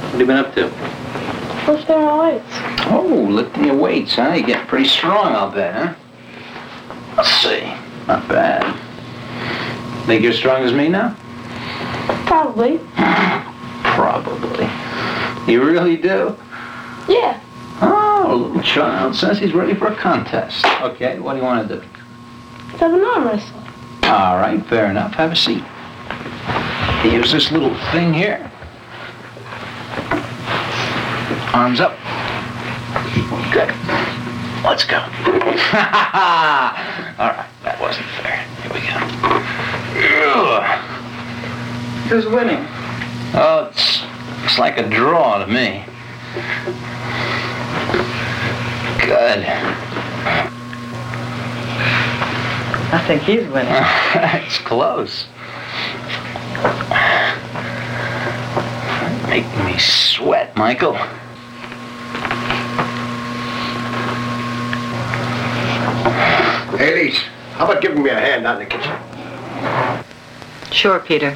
What have you been up to? Lifting my weights. Oh, lifting your weights, huh? You get pretty strong, I'll bet, huh? Let's see. Not bad. Think you're as strong as me now? Probably. Probably. You really do? Yeah. Oh, a little child says he's ready for a contest. Okay, what do you want to do? Let's have an arm wrestle. All right, fair enough. Have a seat. Use this little thing here. Arms up. Good. Let's go. All right, that wasn't fair. Here we go. Who's winning? Oh, it's like a draw to me. Good. I think he's winning. It's close. Make me sweat, Michael. Hey, Elise, how about giving me a hand out in the kitchen? Sure, Peter.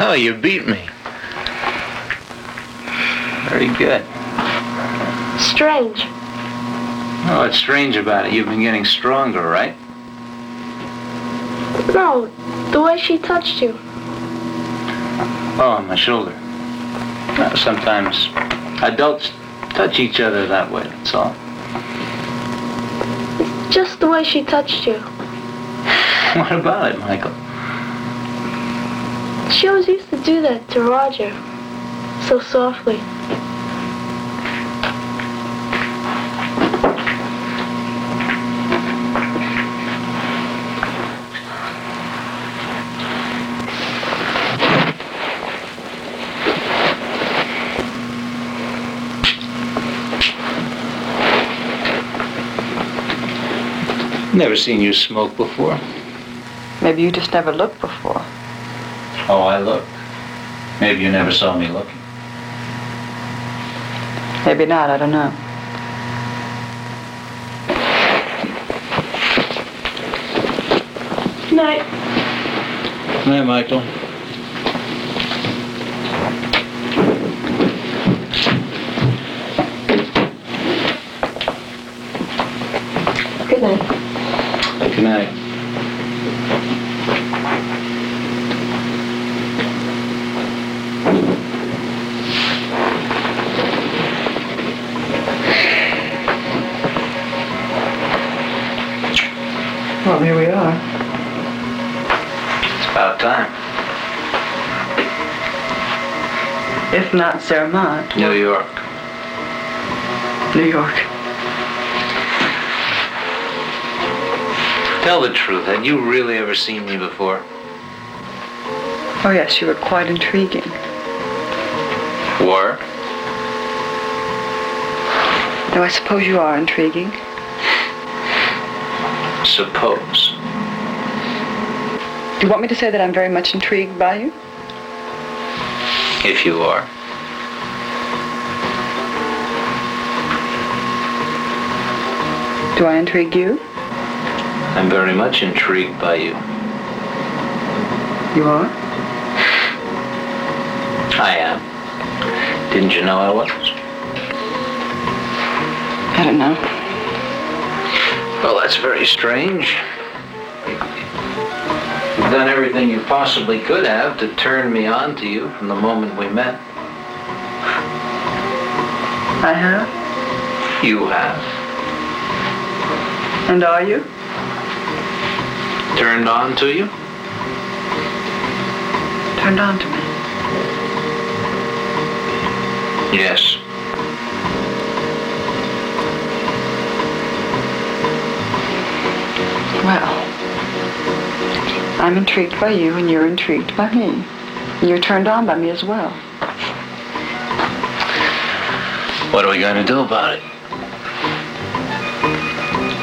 Oh, you beat me. Very good. Strange. Oh, what's strange about it? You've been getting stronger, right? No, the way she touched you. Oh, on my shoulder. Sometimes adults touch each other that way, that's all. It's just the way she touched you. What about it, Michael? She always used to do that to Roger. So softly. Never seen you smoke before. Maybe you just never looked before. Oh, I looked. Maybe you never saw me looking. Maybe not, I don't know. Night. Hi, Michael. Good night. Good night. Well, here we are. It's about time. If not Zermatt. New York. New York. Tell the truth. Had you really ever seen me before? Oh, yes, you were quite intriguing. Were? Though I suppose you are intriguing. Suppose. Do you want me to say that I'm very much intrigued by you? If you are. Do I intrigue you? I'm very much intrigued by you. You are? I am. Didn't you know I was? I don't know. Well, that's very strange. You've done everything you possibly could have to turn me on to you from the moment we met. I have? You have. And are you? Turned on to you? Turned on to me. Yes. Well, I'm intrigued by you and you're intrigued by me. And you're turned on by me as well. What are we going to do about it?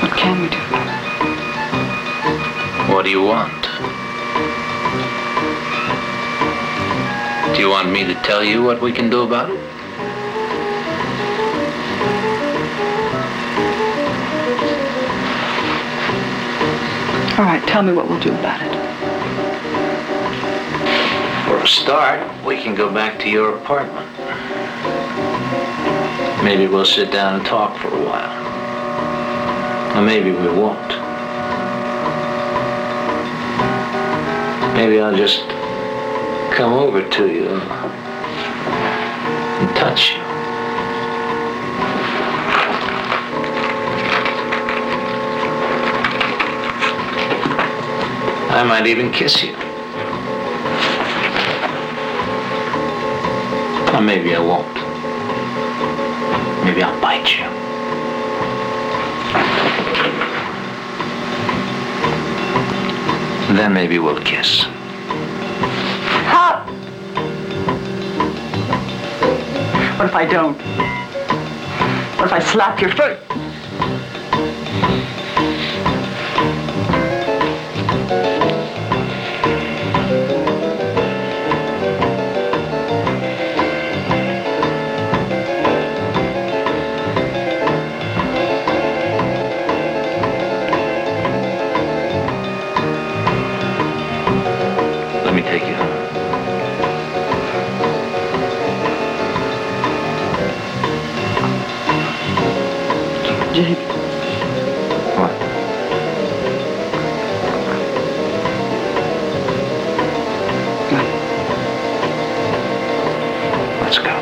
What can we do about it? What do you want? Do you want me to tell you what we can do about it? All right, tell me what we'll do about it. For a start, we can go back to your apartment. Maybe we'll sit down and talk for a while. Or maybe we won't. Maybe I'll just come over to you and touch you. I might even kiss you. Or maybe I won't. Maybe I'll bite you. Then maybe we'll kiss. Stop! What if I don't? What if I slap your foot? Jake. What? Let's go.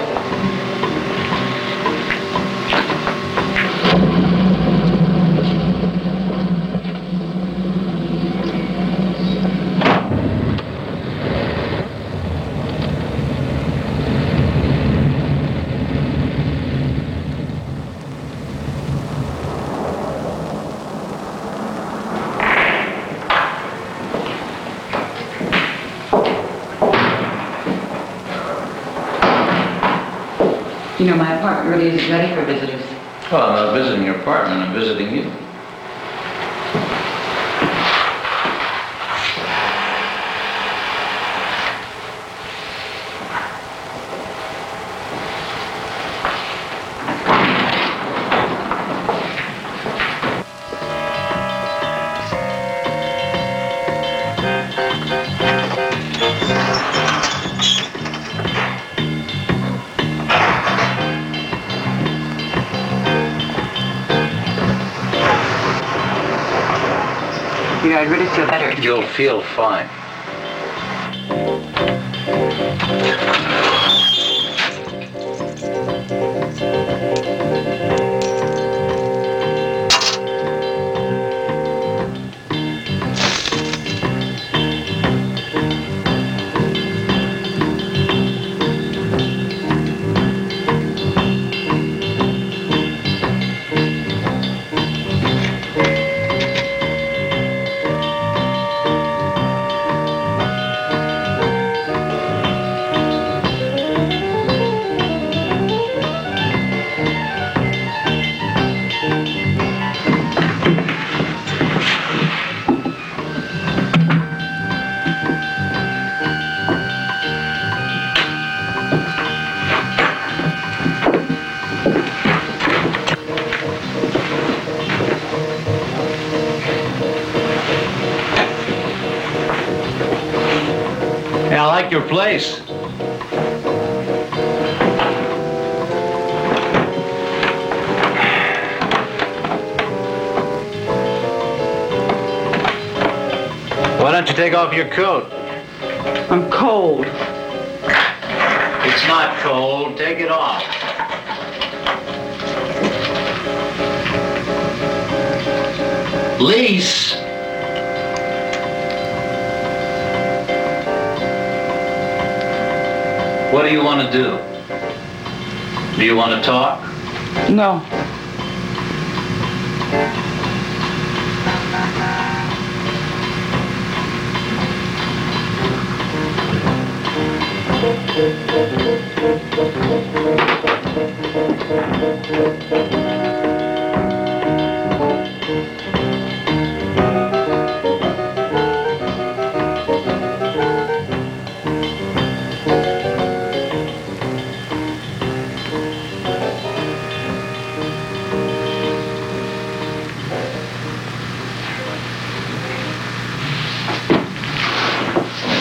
You know, my apartment really isn't ready for visitors. Well, I'm not visiting your apartment, I'm visiting you. You know, I'd really feel better. You'll feel fine. Yeah, I like your place. Why don't you take off your coat? I'm cold. It's not cold. Take it off. Lise! What do you want to do? Do you want to talk? No.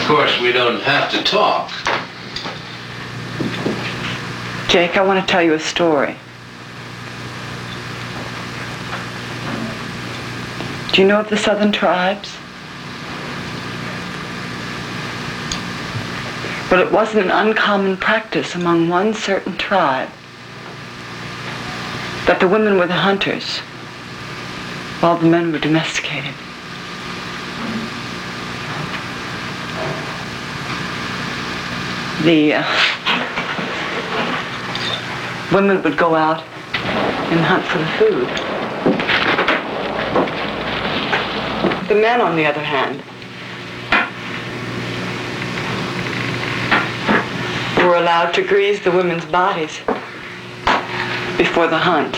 Of course, we don't have to talk. Jake, I want to tell you a story. Do you know of the Southern tribes? Well, it wasn't an uncommon practice among one certain tribe that the women were the hunters while the men were domesticated. The women would go out and hunt for the food. The men, on the other hand, were allowed to grease the women's bodies before the hunt.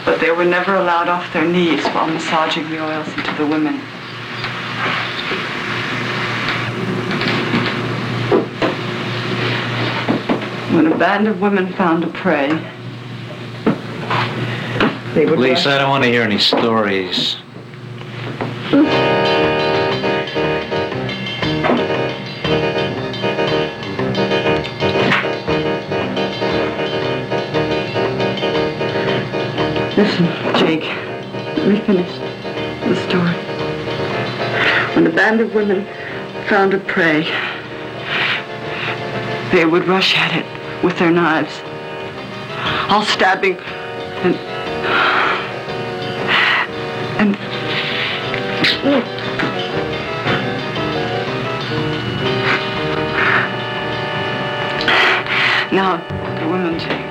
But they were never allowed off their knees while massaging the oils into the women. When a band of women found a prey, they would... Lisa, I don't want to hear any stories. Listen, Jake, let me finish the story. When a band of women found a prey, they would rush at it with their knives, all stabbing and now the women, Jake.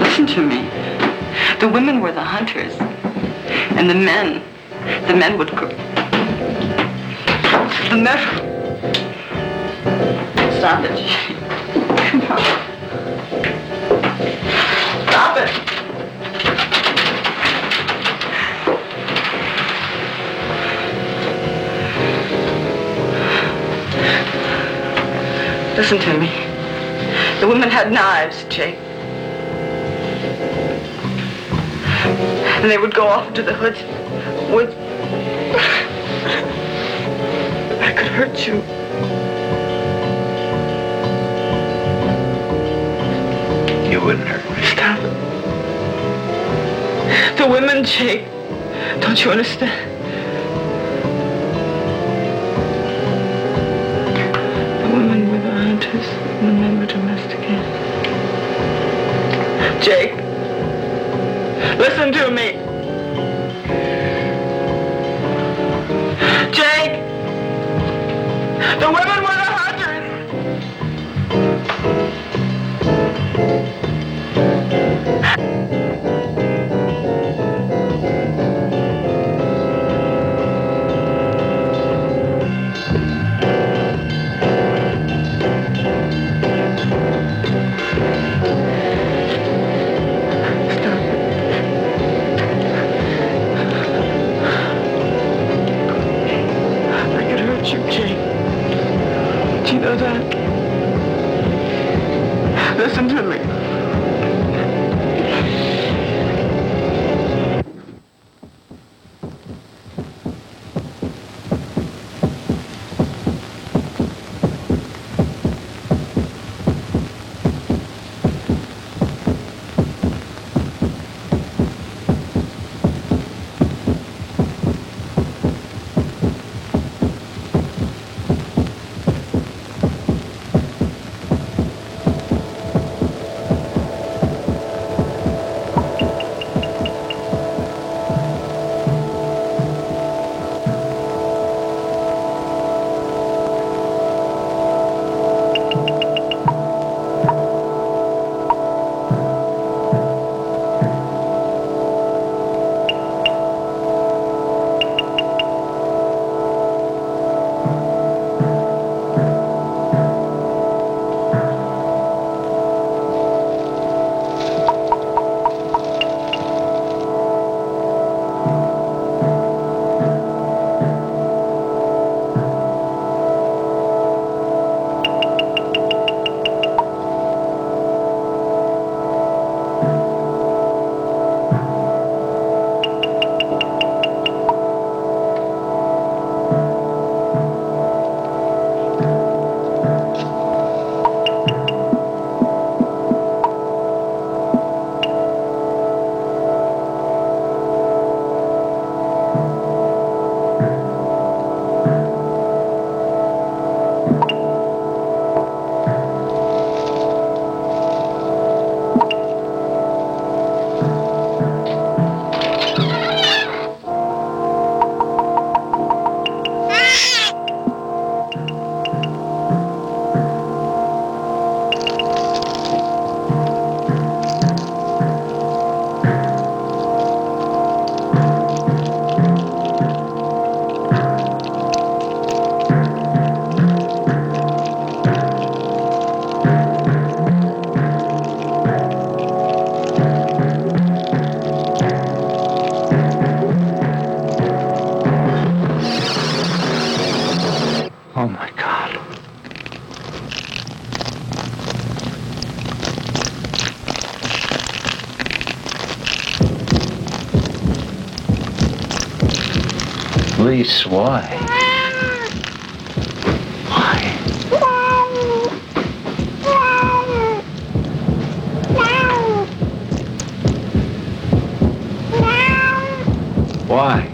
Listen to me. The women were the hunters, and the men would go. The men. Stop it, Jake. Come on. Stop it. Listen to me. The women had knives, Jake. And they would go off into the woods. I could hurt you. You wouldn't hurt me. Stop. The women, Jake. Don't you understand? The women were the hunters, and the men were domesticated. Jake, listen to me. Jake, the women were the hunters. You, Jake. Do you know that? Listen to me. Oh, my God. Police, why? Why?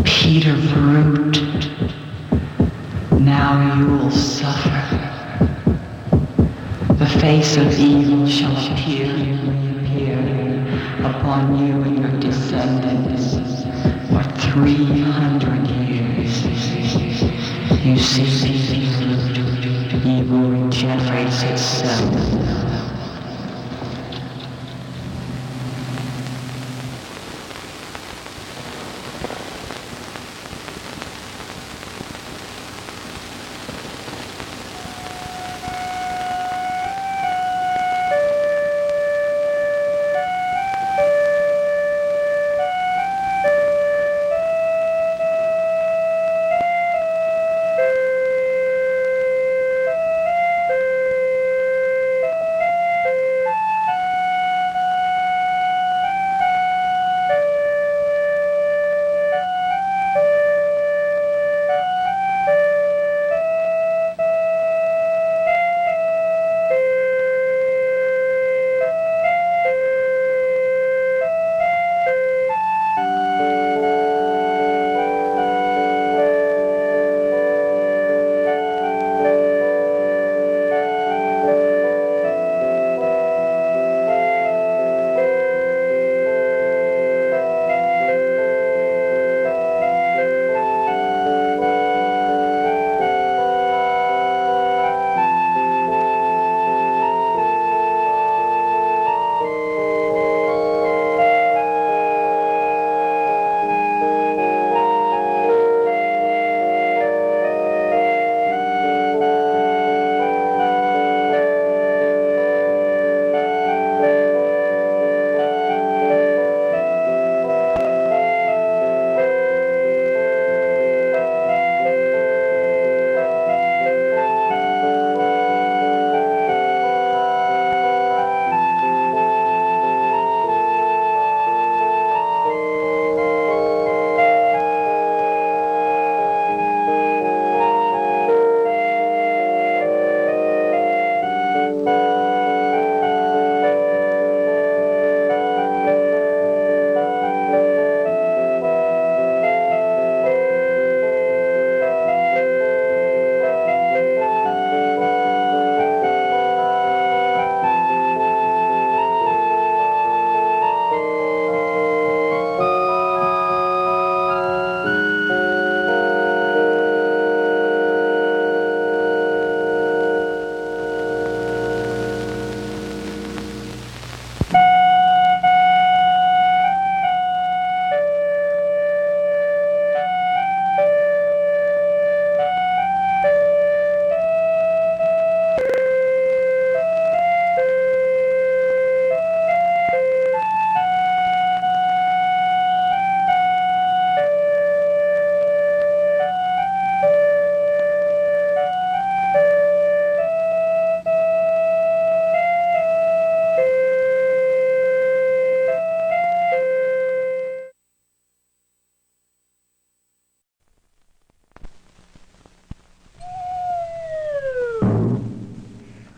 Peter Brute, now you'll suffer. The face of evil shall appear and reappear upon you and your descendants for 300 years. You see, evil regenerates itself.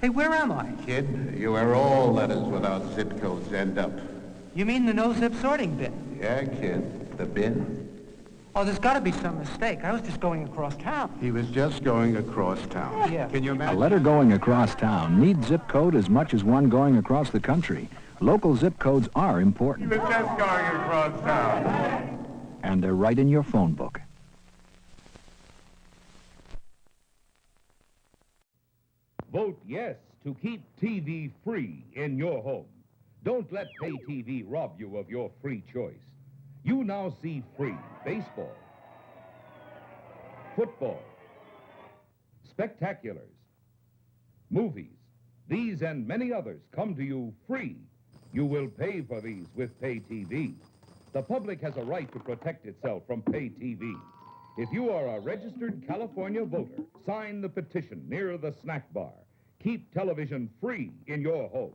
Hey, where am I? Kid, you where all letters without zip codes end up. You mean the no-zip sorting bin? Yeah, kid, the bin. Oh, there's got to be some mistake. I was just going across town. He was just going across town. Yeah. Can you A imagine? letter going across town needs zip code as much as one going across the country. Local zip codes are important. He was just going across town. and they're right in your phone book. Vote yes to keep TV free in your home. Don't let pay TV rob you of your free choice. You now see free baseball, football, spectaculars, movies. These and many others come to you free. You will pay for these with pay TV. The public has a right to protect itself from pay TV. If you are a registered California voter, sign the petition near the snack bar. Keep television free in your home.